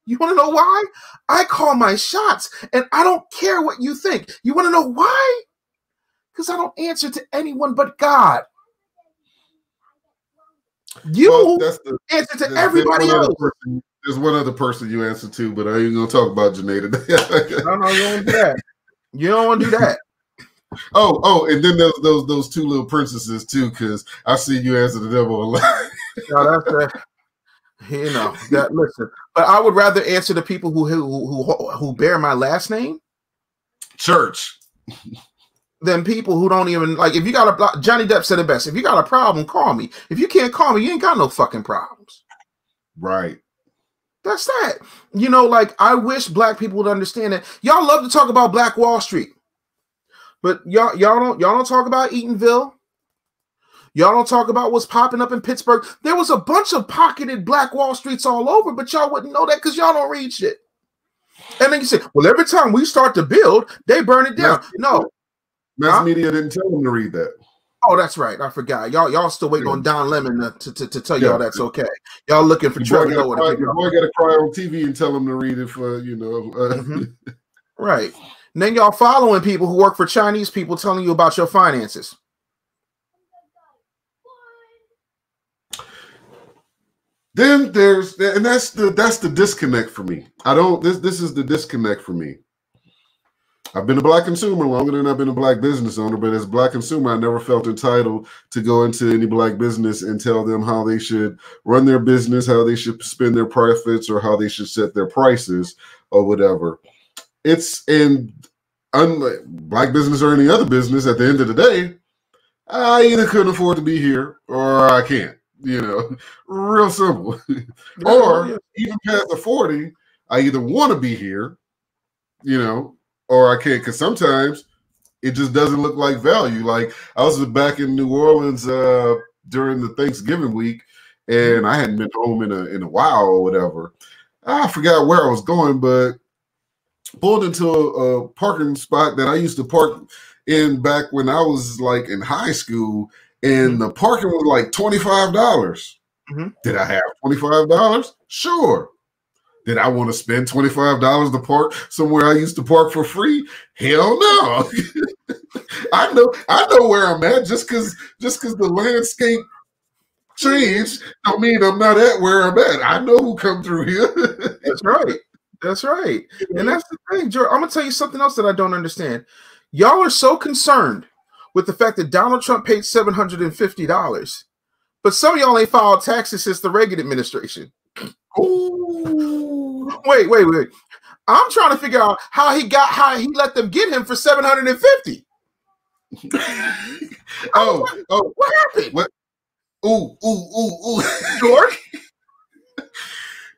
Speaker 9: You want to know why? I call my shots, and I don't care what you think. You want to know why? Because I don't answer to anyone but God. You answer to everybody else.
Speaker 7: There's one other person you answer to, but I ain't gonna talk about Janae today.
Speaker 9: No, you don't do that. You don't want to do that.
Speaker 7: Oh, and then there's those two little princesses too, because I see you answer the devil a lot.
Speaker 9: No, that's that. You know that. Listen, but I would rather answer the people who bear my last name,
Speaker 7: church,
Speaker 9: than people who don't even like. If you got a Johnny Depp said it best. If you got a problem, call me. If you can't call me, you ain't got no fucking problems.
Speaker 7: Right.
Speaker 9: That's that. You know, like I wish black people would understand that. Y'all love to talk about Black Wall Street, but y'all don't talk about Eatonville. Y'all don't talk about what's popping up in Pittsburgh. There was a bunch of pocketed Black Wall Streets all over, but y'all wouldn't know that because y'all don't read shit. And then you say, well, every time we start to build, they burn it down. No.
Speaker 7: Mass media didn't tell them to read that.
Speaker 9: Oh, that's right. I forgot. Y'all still waiting on Don Lemon to tell y'all that's okay. Y'all looking for Trevor Noah.
Speaker 7: Your boy got to cry on TV and tell him to read it for,
Speaker 9: Right. And then y'all following people who work for Chinese people telling you about your finances.
Speaker 7: Then that's the disconnect for me. This is the disconnect for me. I've been a black consumer longer than I've been a black business owner, but as a black consumer, I never felt entitled to go into any black business and tell them how they should run their business, how they should spend their profits, or how they should set their prices or whatever. It's unlike black business or any other business, at the end of the day, I either couldn't afford to be here or I can't. Real simple. Or even past the 40, I either want to be here, or I can't, because sometimes it just doesn't look like value. Like I was back in New Orleans during the Thanksgiving week, and I hadn't been home in a while or whatever. I forgot where I was going, but pulled into a parking spot that I used to park in back when I was like in high school, and the parking was like $25. Did I have $25? Sure. Did I want to spend $25 to park somewhere I used to park for free? Hell no. I know where I'm at. Just because the landscape changed, I mean I'm not at where I'm at. I know who come through here.
Speaker 9: That's right. That's right. And that's the thing, George. I'm gonna tell you something else that I don't understand. Y'all are so concerned with the fact that Donald Trump paid $750, but some of y'all ain't filed taxes since the Reagan administration. Ooh. Wait. I'm trying to figure out how he let them get him for $750. What happened?
Speaker 7: What? Ooh.
Speaker 9: George?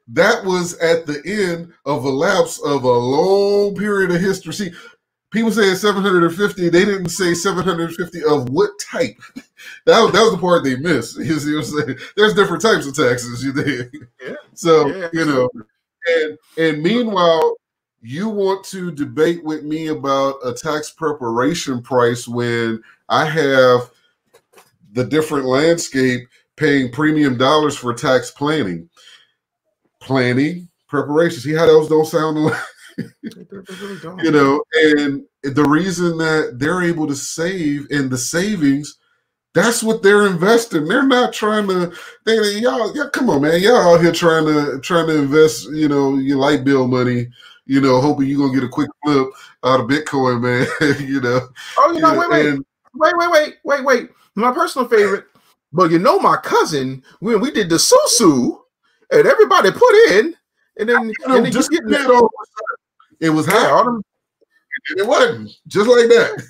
Speaker 7: That was at the end of a lapse of a long period of history. See, people saying 750, they didn't say 750 of what type. That was the part they missed. You see what I'm saying? There's different types of taxes.
Speaker 9: Yeah.
Speaker 7: So, you know, and meanwhile, you want to debate with me about a tax preparation price when I have the different landscape paying premium dollars for tax planning, preparation. See how those don't sound alike?
Speaker 9: Really don't.
Speaker 7: You know, and the reason that they're able to save in the savings, that's what they're investing. They're not trying to. Y'all, come on, man. Y'all out here trying to invest. You know, your light bill money. You know, hoping you're gonna get a quick flip out of Bitcoin, man. You know.
Speaker 9: Oh, wait. My personal favorite. But you know, my cousin, when we did the susu, and everybody put in, and then
Speaker 7: just get it. It was hot. It wasn't just like that.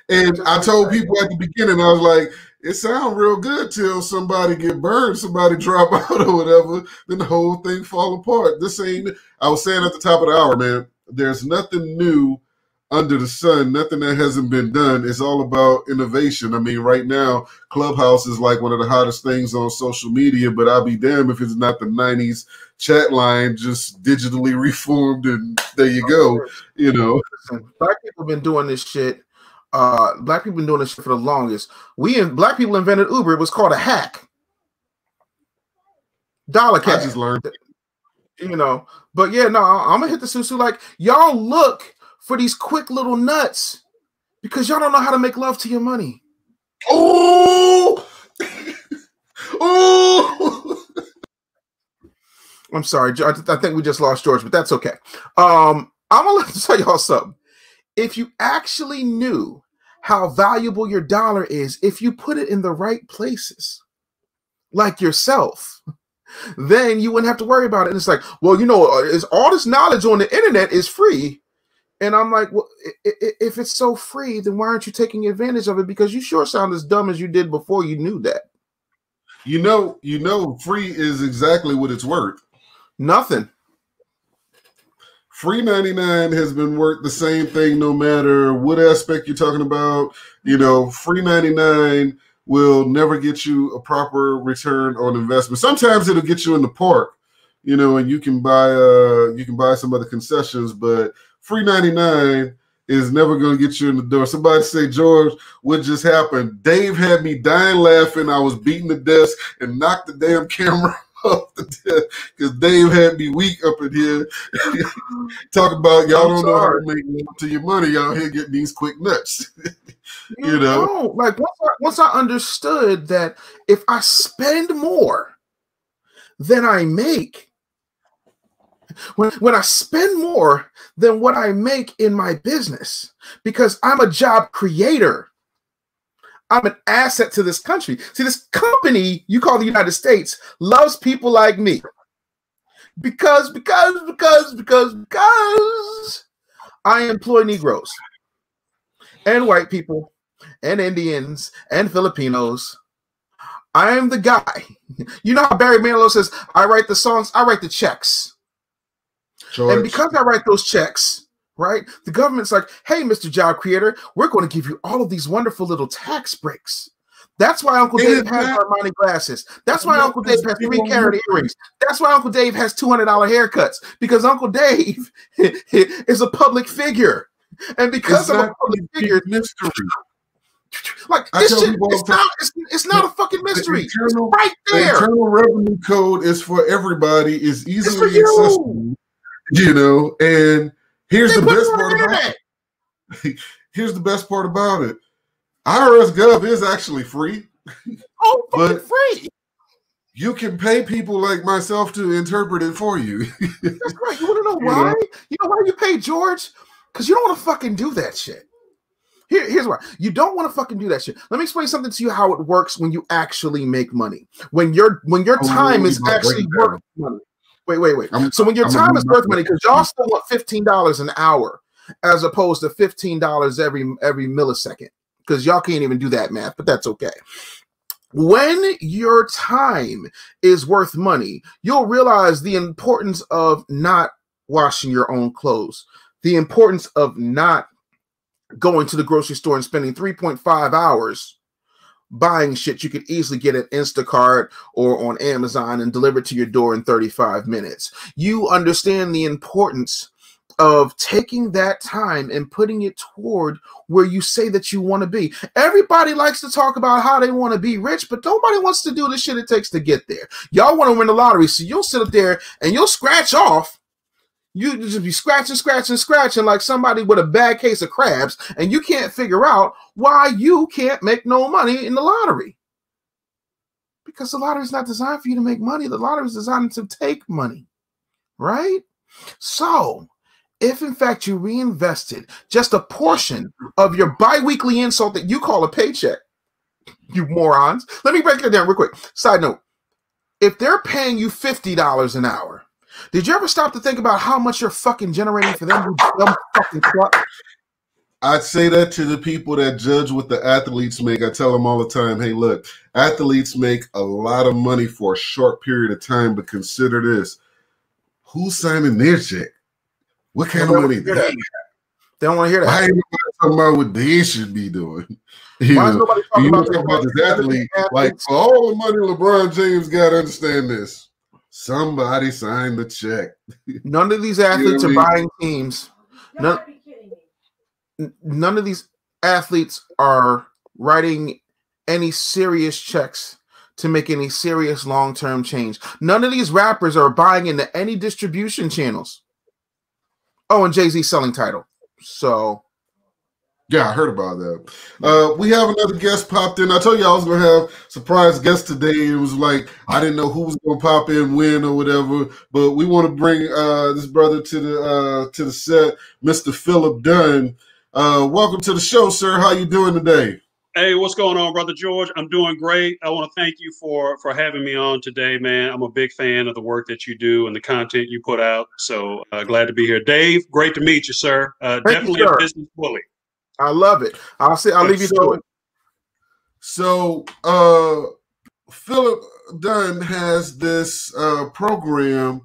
Speaker 7: And I told people at the beginning, I was like, it sounds real good till somebody get burned, somebody drop out or whatever, then the whole thing fall apart. This ain't, I was saying at the top of the hour, man, there's nothing new under the sun, nothing that hasn't been done. It's all about innovation. I mean, right now, Clubhouse is like one of the hottest things on social media, but I'll be damned if it's not the 90s chat line just digitally reformed, and there you go. You know,
Speaker 9: listen, black people have been doing this shit. Black people been doing this shit for the longest. Black people invented Uber. It was called a hack. Dollar cash.
Speaker 7: I just learned it.
Speaker 9: You know, but yeah, no, I'm gonna hit the susu. Like, y'all look for these quick little nuts because y'all don't know how to make love to your money.
Speaker 7: Oh, oh.
Speaker 9: I'm sorry, I think we just lost George, but that's okay. I'm gonna tell y'all something. If you actually knew how valuable your dollar is, if you put it in the right places, like yourself, then you wouldn't have to worry about it. And it's like, well, you know, is all this knowledge on the internet is free. And I'm like, well, if it's so free, then why aren't you taking advantage of it? Because you sure sound as dumb as you did before you knew that.
Speaker 7: You know, free is exactly what it's worth.
Speaker 9: Nothing.
Speaker 7: Free 99 has been worth the same thing no matter what aspect you're talking about. You know, free 99 will never get you a proper return on investment. Sometimes it'll get you in the park, you know, and you can buy some other concessions, but free 99 is never going to get you in the door. Somebody say, George, what just happened? Dave had me dying laughing. I was beating the desk and knocked the damn camera off the desk because Dave had me weak up in here. Talk about y'all don't know how to make love to your money. Y'all here getting these quick nuts. You know?
Speaker 9: Like once I understood that if I spend more than I make, when I spend more than what I make in my business, because I'm a job creator, I'm an asset to this country. See, this company you call the United States loves people like me because I employ Negroes and white people and Indians and Filipinos. I am the guy. You know how Barry Manilow says, I write the songs, I write the checks. George. And because I write those checks, right, the government's like, hey, Mr. Job Creator, we're going to give you all of these wonderful little tax breaks That's why Uncle Dave has Armani glasses. That's why Uncle Dave has 3-carat earrings. That's why Uncle Dave has $200 haircuts, because Uncle Dave is a public figure. And because of a public figure, mystery. Like this shit, it's not a fucking mystery. It's right there.
Speaker 7: The Internal Revenue Code is for everybody. Is easily accessible. You know, and here's the best part about it. Here's the best part about it. IRS Gov is actually free.
Speaker 9: Oh, but free.
Speaker 7: You can pay people like myself to interpret it for you.
Speaker 9: That's right. You want to know why? You know why you pay George? Because you don't want to fucking do that shit. Here's why. You don't want to fucking do that shit. Let me explain something to you how it works when you actually make money. When your time is actually worth money. Wait. So when your time is worth money, because y'all still want $15 an hour as opposed to $15 every millisecond. Because y'all can't even do that math, but that's okay. When your time is worth money, you'll realize the importance of not washing your own clothes, the importance of not going to the grocery store and spending 3.5 hours buying shit you could easily get at Instacart or on Amazon and delivered to your door in 35 minutes. You understand the importance of taking that time and putting it toward where you say that you want to be. Everybody likes to talk about how they want to be rich, but nobody wants to do the shit it takes to get there. Y'all want to win the lottery, so you'll sit up there and you'll scratch off. You just be scratching like somebody with a bad case of crabs, and you can't figure out why you can't make no money in the lottery. Because the lottery is not designed for you to make money. The lottery is designed to take money, right? So if in fact you reinvested just a portion of your bi-weekly insult that you call a paycheck, you morons. Let me break it down real quick. Side note, if they're paying you $50 an hour, did you ever stop to think about how much you're fucking generating for them? Fucking
Speaker 7: I'd say that to the people that judge what the athletes make. I tell them all the time, hey, look, athletes make a lot of money for a short period of time, but consider this. Who's signing their check? What kind of money? They
Speaker 9: don't want to hear that.
Speaker 7: Why ain't nobody talking about what they should be doing?
Speaker 9: Why is nobody talking
Speaker 7: about this athlete? Like, for all the money LeBron James got, understand this. Somebody signed the check.
Speaker 9: None of these athletes are buying teams. None of these athletes are writing any serious checks to make any serious long-term change. None of these rappers are buying into any distribution channels. Oh, and Jay-Z selling title. So,
Speaker 7: yeah, I heard about that. We have another guest popped in. I told you I was going to have surprise guest today. It was like I didn't know who was going to pop in, when, or whatever. But we want to bring this brother to the set, Mr. Philip Dunn. Welcome to the show, sir. How you doing today?
Speaker 10: Hey, what's going on, Brother George? I'm doing great. I want to thank you for having me on today, man. I'm a big fan of the work that you do and the content you put out. So glad to be here. Dave, great to meet you, sir. Definitely a business bully.
Speaker 9: I love it. I'll leave you to it.
Speaker 7: So Philip Dunn has this program,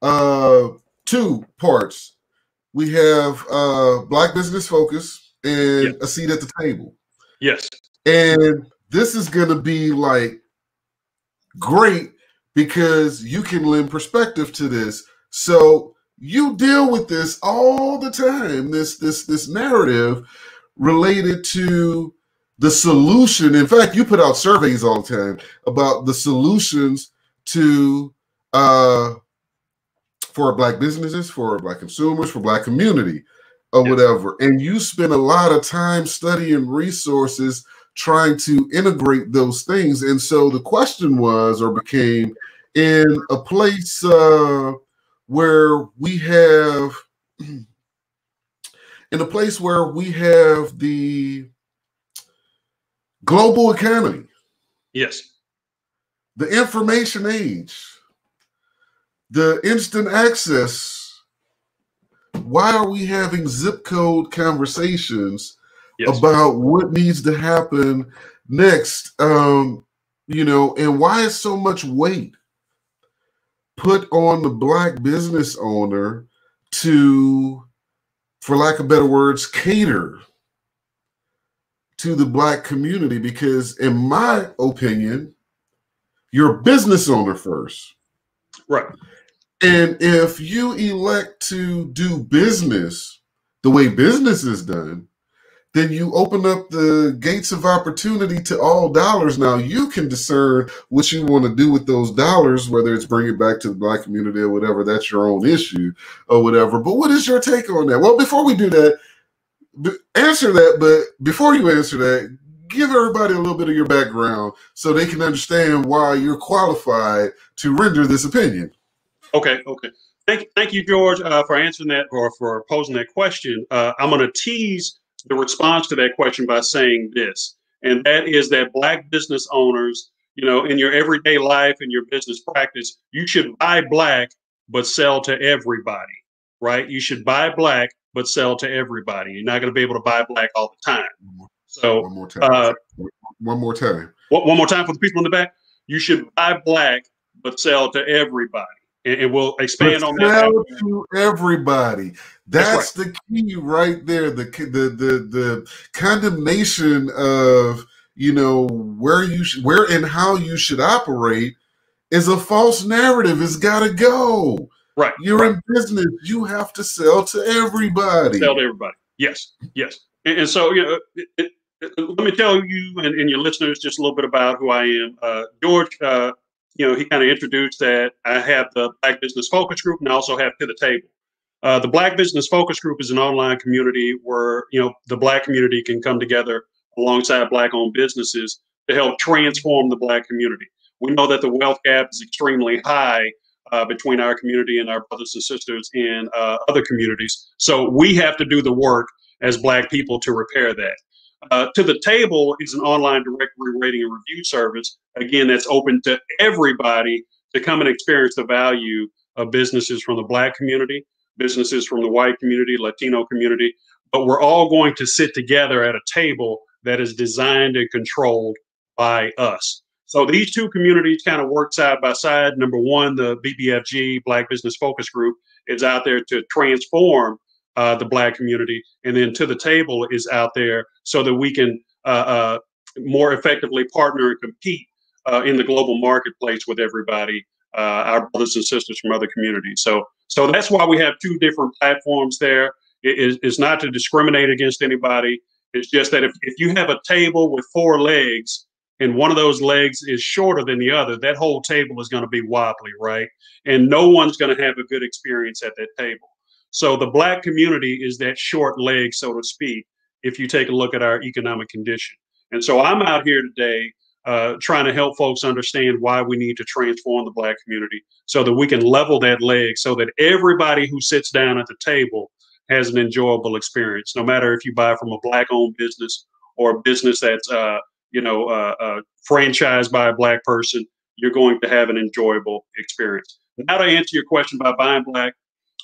Speaker 7: 2 parts. We have Black Business Focus and A Seat at the Table.
Speaker 10: Yes.
Speaker 7: And this is going to be like great because you can lend perspective to this. So you deal with this all the time, this narrative related to the solution. In fact, you put out surveys all the time about the solutions to for Black businesses, for Black consumers, for Black community, or whatever. And you spend a lot of time studying resources trying to integrate those things. And so the question was, or became, in a place where we have the global economy.
Speaker 10: Yes.
Speaker 7: The information age, the instant access. Why are we having zip code conversations about what needs to happen next? And why is so much weight put on the Black business owner to, for lack of better words, cater to the Black community, because in my opinion, you're a business owner first.
Speaker 10: Right.
Speaker 7: And if you elect to do business the way business is done, then you open up the gates of opportunity to all dollars. Now you can discern what you want to do with those dollars, whether it's bring it back to the Black community or whatever. That's your own issue or whatever. But what is your take on that? Well, before we do that, answer that. But before you answer that, give everybody a little bit of your background so they can understand why you're qualified to render this opinion.
Speaker 10: Okay. Thank you, George, for answering that or for posing that question. I'm going to tease the response to that question by saying this, and that is that Black business owners, in your everyday life and your business practice, you should buy Black but sell to everybody, right? You should buy Black but sell to everybody. You're not going to be able to buy Black all the time. So
Speaker 7: one more time. One more time.
Speaker 10: One more time for the people in the back. You should buy Black but sell to everybody. And we'll expand on that.
Speaker 7: Sell to everybody. That's right. The key right there. The condemnation of where and how you should operate is a false narrative. It's got to go.
Speaker 10: Right.
Speaker 7: You're in business. You have to sell to everybody.
Speaker 10: Sell to everybody. Yes. And so let me tell you and your listeners just a little bit about who I am. George. He kind of introduced that I have the Black Business Focus Group and I also have To the Table. The Black Business Focus Group is an online community where, the Black community can come together alongside Black-owned businesses to help transform the Black community. We know that the wealth gap is extremely high between our community and our brothers and sisters in other communities. So we have to do the work as Black people to repair that. To the Table is an online directory rating and review service. Again, that's open to everybody to come and experience the value of businesses from the Black community, businesses from the white community, Latino community. But we're all going to sit together at a table that is designed and controlled by us. So these two communities kind of work side by side. Number one, the BBFG, Black Business Focus Group, is out there to transform the Black community, and then To the Table is out there so that we can more effectively partner and compete in the global marketplace with everybody, our brothers and sisters from other communities. So that's why we have two different platforms there. It's not to discriminate against anybody. It's just that if you have a table with 4 legs and one of those legs is shorter than the other, that whole table is going to be wobbly, right? And no one's going to have a good experience at that table. So the Black community is that short leg, so to speak, if you take a look at our economic condition. And so I'm out here today trying to help folks understand why we need to transform the Black community so that we can level that leg so that everybody who sits down at the table has an enjoyable experience, no matter if you buy from a Black-owned business or a business that's franchised by a Black person, you're going to have an enjoyable experience. Now to answer your question about buying Black,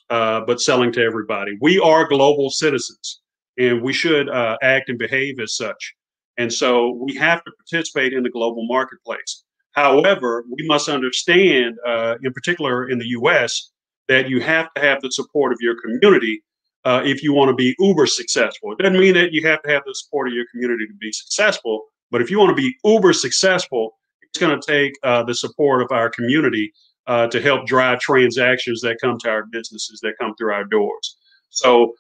Speaker 10: but selling to everybody. We are global citizens and we should act and behave as such. And so we have to participate in the global marketplace. However, we must understand, in particular in the US, that you have to have the support of your community if you want to be uber successful. It doesn't mean that you have to have the support of your community to be successful, but if you want to be uber successful, it's going to take the support of our community to help drive transactions that come to our businesses, that come through our doors. So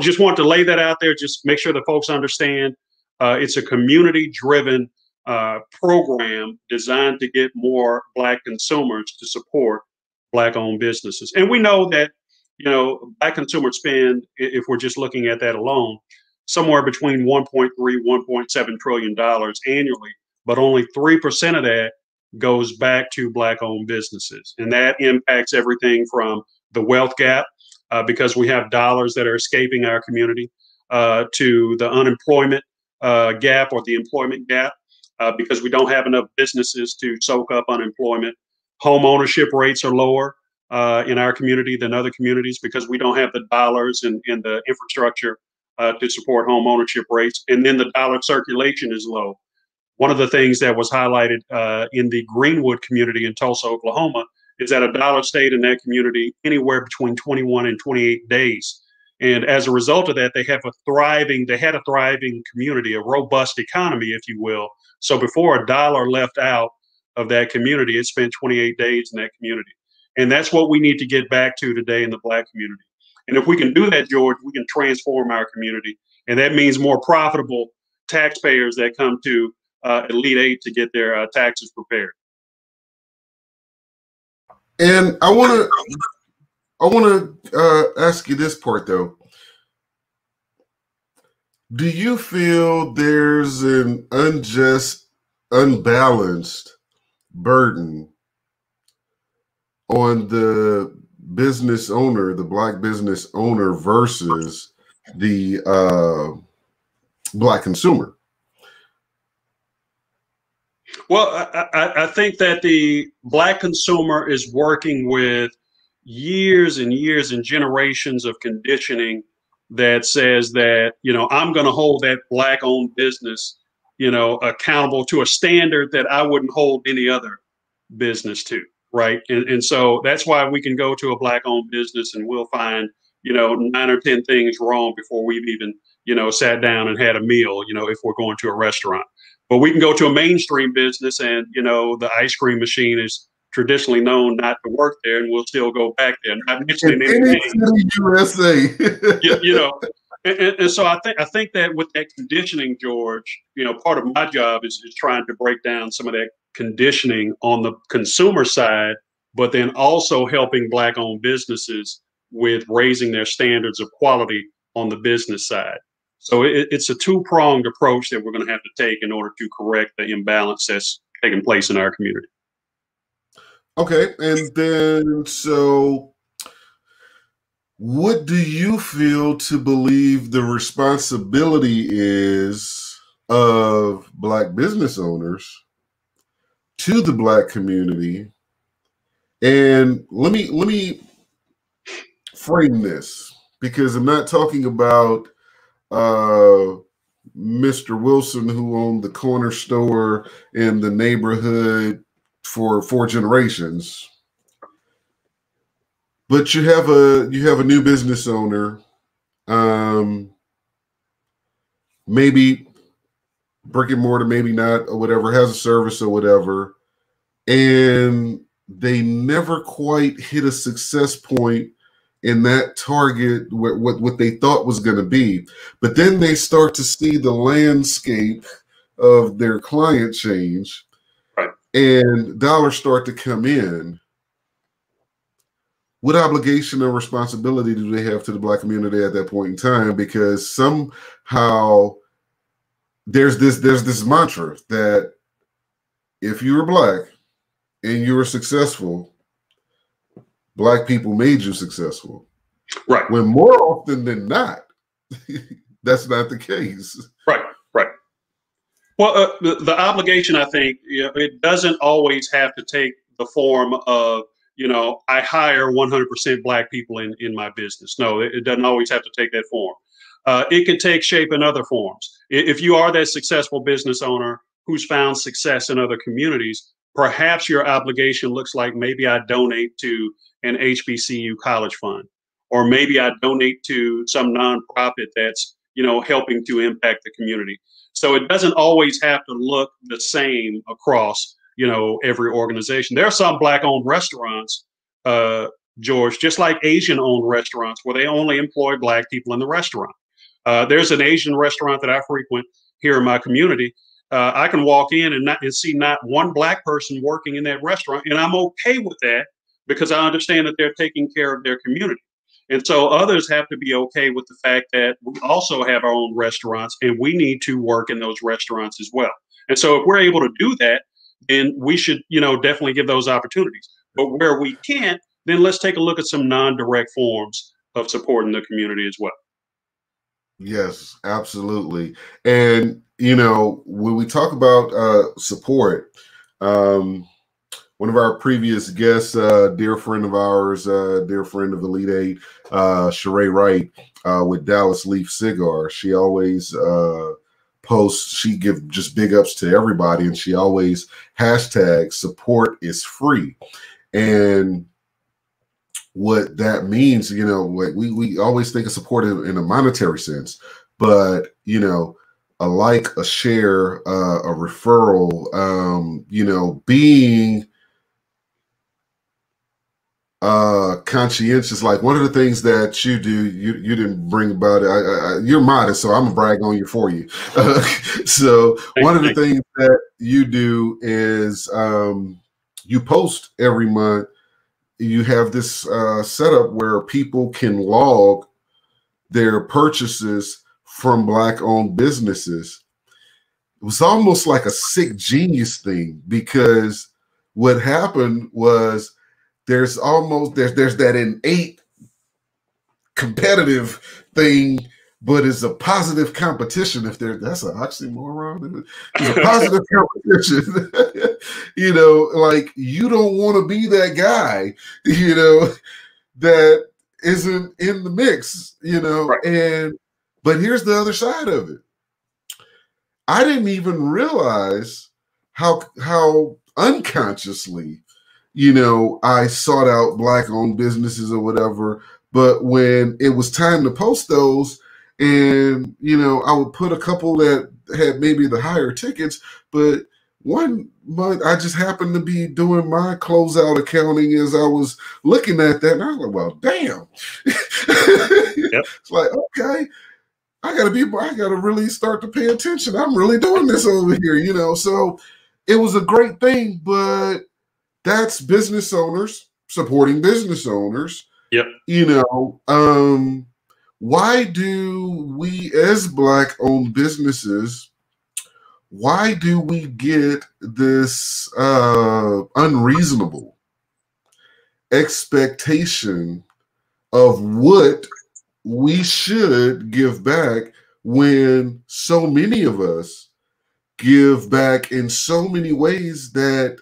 Speaker 10: just want to lay that out there, just make sure that folks understand it's a community-driven program designed to get more Black consumers to support Black-owned businesses. And we know that, Black consumers spend, if we're just looking at that alone, somewhere between $1.3, $1.7 trillion annually, but only 3% of that goes back to Black-owned businesses. And that impacts everything from the wealth gap, because we have dollars that are escaping our community, to the unemployment gap or the employment gap, because we don't have enough businesses to soak up unemployment. Home ownership rates are lower in our community than other communities because we don't have the dollars and the infrastructure to support home ownership rates. And then the dollar circulation is low. One of the things that was highlighted in the Greenwood community in Tulsa, Oklahoma, is that a dollar stayed in that community anywhere between 21 and 28 days. And as a result of that, they had a thriving community, a robust economy, if you will. So before a dollar left out of that community, it spent 28 days in that community. And that's what we need to get back to today in the Black community. And if we can do that, George, we can transform our community. And that means more profitable taxpayers that come to Elite Eight to get their taxes prepared.
Speaker 7: And I want to ask you this part, though. Do you feel there's an unjust, unbalanced burden on the business owner, the Black business owner, versus the Black consumer?
Speaker 10: Well, I think that the Black consumer is working with years and years and generations of conditioning that says that, I'm going to hold that Black-owned business, accountable to a standard that I wouldn't hold any other business to, right? And so that's why we can go to a Black-owned business and we'll find, 9 or 10 things wrong before we've even, sat down and had a meal, if we're going to a restaurant. But we can go to a mainstream business and, the ice cream machine is traditionally known not to work there, and we'll still go back there. Not mentioning anything.
Speaker 7: USA.
Speaker 10: And so I think that with that conditioning, George, part of my job is trying to break down some of that conditioning on the consumer side, but then also helping Black-owned businesses with raising their standards of quality on the business side. So it's a two-pronged approach that we're going to have to take in order to correct the imbalance that's taking place in our community.
Speaker 7: Okay, and then so what do you feel to believe the responsibility is of Black business owners to the Black community? And let me frame this, because I'm not talking about Mr. Wilson, who owned the corner store in the neighborhood for 4 generations. But you have a new business owner, maybe brick and mortar, maybe not, or whatever, has a service or whatever, and they never quite hit a success point in that target, what they thought was going to be. But then they start to see the landscape of their client change, and dollars start to come in. What obligation or responsibility do they have to the Black community at that point in time? Because somehow there's this mantra that if you were Black and you were successful, Black people made you successful.
Speaker 10: Right.
Speaker 7: When more often than not, that's not the case.
Speaker 10: Right. Well, the obligation, I think, it doesn't always have to take the form of, I hire 100% Black people in my business. No, it doesn't always have to take that form. It can take shape in other forms. If you are that successful business owner who's found success in other communities, perhaps your obligation looks like, maybe I donate to an HBCU college fund, or maybe I donate to some nonprofit that's, helping to impact the community. So it doesn't always have to look the same across, every organization. There are some Black-owned restaurants, George, just like Asian-owned restaurants, where they only employ Black people in the restaurant. There's an Asian restaurant that I frequent here in my community. I can walk in and see not one Black person working in that restaurant, and I'm okay with that because I understand that they're taking care of their community. And so others have to be okay with the fact that we also have our own restaurants, and we need to work in those restaurants as well. And so if we're able to do that, then we should, definitely give those opportunities. But where we can't, then let's take a look at some non-direct forms of supporting the community as well.
Speaker 7: Yes, absolutely. And, when we talk about support, one of our previous guests, dear friend of ours, dear friend of Elite Eight, Sheree Wright, with Dallas Leaf Cigar, she always posts, she gives just big ups to everybody, and she always hashtags support is free. And what that means, like we always think of support in a monetary sense, but a like, a share, a referral, being conscientious. Like one of the things that you do, you didn't bring about it. You're modest, so I'm gonna brag on you for you. So one of the things that you do is you post every month. You have this setup where people can log their purchases from Black-owned businesses. It was almost like a sick genius thing, because what happened was there's that innate competitive thing, but it's a positive competition. That's an oxymoron. It's a positive competition. Like you don't want to be that guy, that isn't in the mix, Right. But here's the other side of it. I didn't even realize how unconsciously, I sought out Black-owned businesses or whatever. But when it was time to post those, and I would put a couple that had maybe the higher tickets, but one month I just happened to be doing my closeout accounting as I was looking at that, and I was like, well, damn. Yep. It's like, okay, I gotta really start to pay attention. I'm really doing this over here, So it was a great thing, but that's business owners supporting business owners.
Speaker 10: Yep.
Speaker 7: Why do we, as Black-owned businesses, why do we get this unreasonable expectation of what we should give back when so many of us give back in so many ways that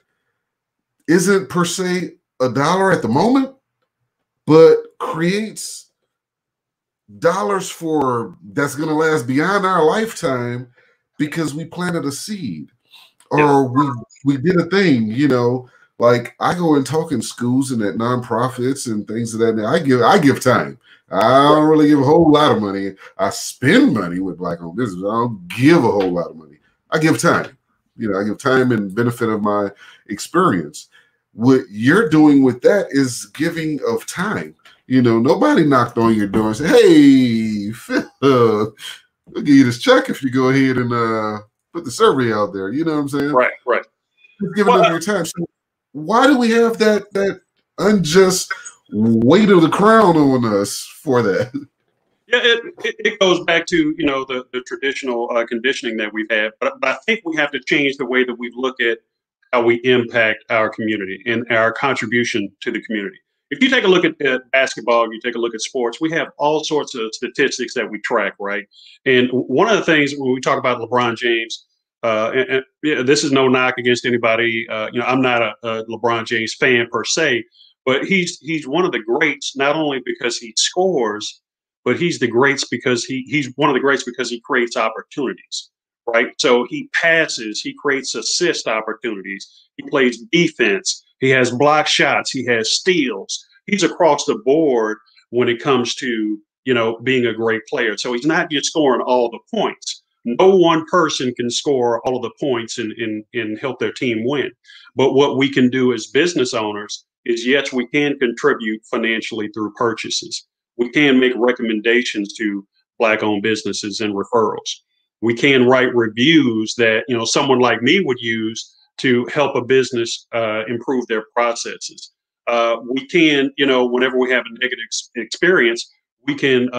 Speaker 7: isn't per se $1 at the moment, but creates dollars that's going to last beyond our lifetime because we planted a seed or we did a thing, like I go and talk in schools and at nonprofits and things of that. I give time. I don't really give a whole lot of money. I spend money with Black-owned business. I don't give a whole lot of money. I give time. I give time and benefit of my experience. What you're doing with that is giving of time. Nobody knocked on your door and said, hey, Phil, we'll give you this check if you go ahead and put the survey out there. You know what I'm saying?
Speaker 10: Right.
Speaker 7: Just giving them your time. So why do we have that unjust weight of the crown on us for that?
Speaker 10: Yeah, it goes back to the traditional conditioning that we've had, but I think we have to change the way that we look at how we impact our community and our contribution to the community. If you take a look at basketball, you take a look at sports, we have all sorts of statistics that we track, right? And one of the things when we talk about LeBron James, and this is no knock against anybody. I'm not a LeBron James fan per se, but he's one of the greats, not only because he scores, but he's one of the greats because he creates opportunities, right? So he passes, he creates assist opportunities, he plays defense, he has block shots, he has steals. He's across the board when it comes to, being a great player. So he's not just scoring all the points. No one person can score all of the points and help their team win. But what we can do as business owners is, yes, we can contribute financially through purchases. We can make recommendations to Black-owned businesses and referrals. We can write reviews that someone like me would use to help a business improve their processes. We can, whenever we have a negative experience, we can,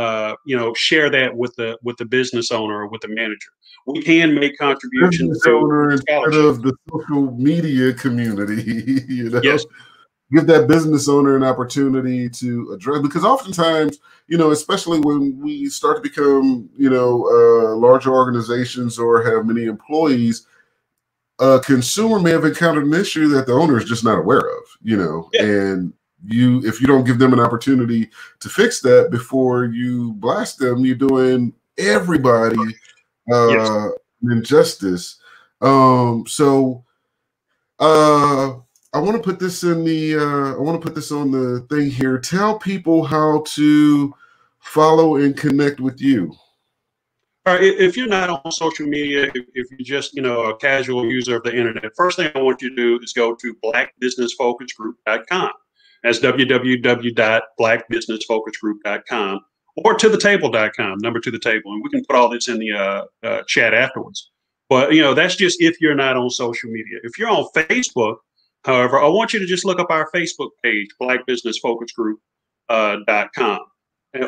Speaker 10: share that with the business owner or with the manager. We can make contributions
Speaker 7: business owner instead of the social media community.
Speaker 10: Yes.
Speaker 7: Give that business owner an opportunity to address, because oftentimes, especially when we start to become, larger organizations or have many employees, a consumer may have encountered an issue that the owner is just not aware of, and if you don't give them an opportunity to fix that before you blast them, you're doing everybody an injustice. I want to put this in the I want to put this on the thing here. Tell people how to follow and connect with you.
Speaker 10: All right, if you're not on social media, if you're just, a casual user of the internet, first thing I want you to do is go to blackbusinessfocusgroup.com. That's www.blackbusinessfocusgroup.com or to the table.com, number to the table. And we can put all this in the chat afterwards. But, that's just if you're not on social media. If you're on Facebook, however, I want you to just look up our Facebook page, blackbusinessfocusgroup.com,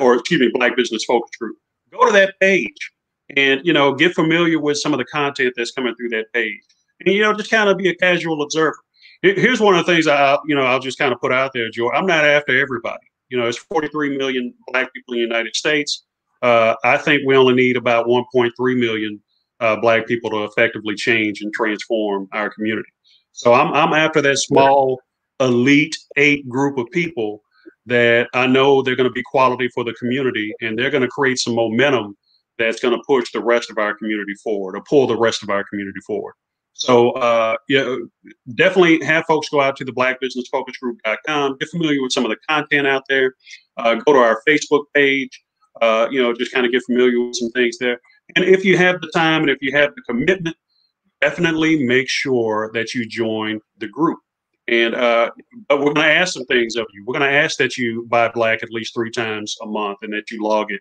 Speaker 10: or excuse me, Black Business Focus Group. Go to that page and, get familiar with some of the content that's coming through that page. And, just kind of be a casual observer. Here's one of the things I'll just kind of put out there, George. I'm not after everybody. It's 43 million Black people in the United States. I think we only need about 1.3 million Black people to effectively change and transform our community. So I'm after that small elite 8 group of people that I know they're going to be quality for the community, and they're going to create some momentum that's going to push the rest of our community forward, or pull the rest of our community forward. So definitely have folks go out to the blackbusinessfocusgroup.com, get familiar with some of the content out there, go to our Facebook page, just kind of get familiar with some things there. And if you have the time and if you have the commitment, definitely make sure that you join the group. And but we're going to ask some things of you. We're going to ask that you buy black at least 3 times a month and that you log it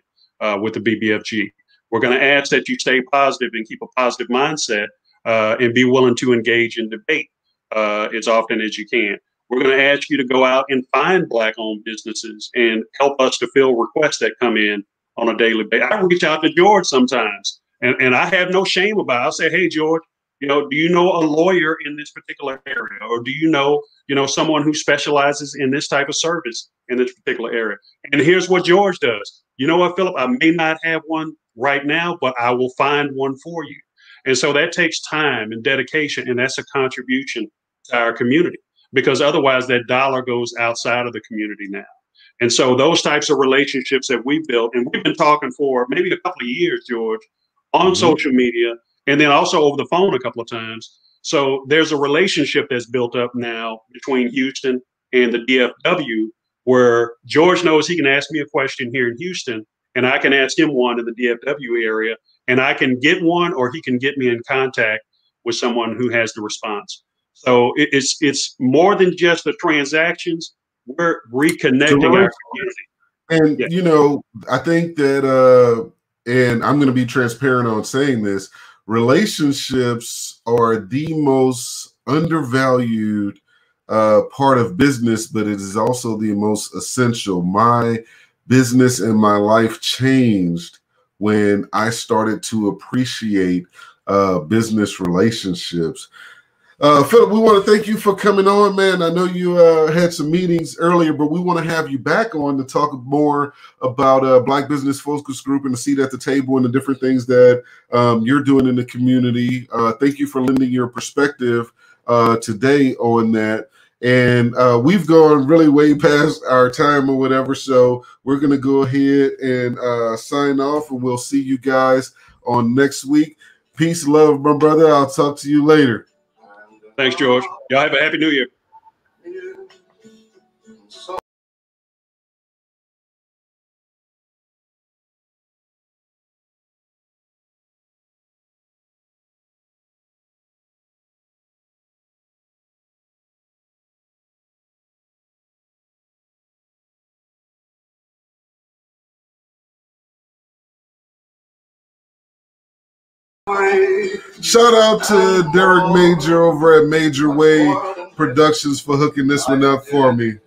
Speaker 10: with the BBFG. We're going to ask that you stay positive and keep a positive mindset and be willing to engage in debate as often as you can. We're going to ask you to go out and find Black-owned businesses and help us to fill requests that come in on a daily basis. I reach out to George sometimes, and I have no shame about it. I'll say, hey, George, do you know a lawyer in this particular area? Or do you know, someone who specializes in this type of service in this particular area? And here's what George does. You know what, Philip? I may not have one right now, but I will find one for you. And so that takes time and dedication, and that's a contribution to our community, because otherwise that dollar goes outside of the community now. And so those types of relationships that we built, and we've been talking for maybe a couple of years, George, on social media, and then also over the phone a couple of times. So there's a relationship that's built up now between Houston and the DFW, where George knows he can ask me a question here in Houston, and I can ask him one in the DFW area, and I can get one, or he can get me in contact with someone who has the response. So it's more than just the transactions. We're reconnecting our community.
Speaker 7: And, I think that, and I'm going to be transparent on saying this, relationships are the most undervalued part of business, but it is also the most essential. My business and my life changed when I started to appreciate business relationships. Philip, we want to thank you for coming on, man. I know you had some meetings earlier, but we want to have you back on to talk more about Black Business Focus Group and the seat at the table and the different things that you're doing in the community. Thank you for lending your perspective today on that. And we've gone really way past our time or whatever, so we're going to go ahead and sign off, and we'll see you guys on next week. Peace, love, my brother. I'll talk to you later.
Speaker 10: Thanks, George. Y'all have a happy New Year.
Speaker 7: Shout out to Derek Major over at Major Way Productions for hooking this one up for me.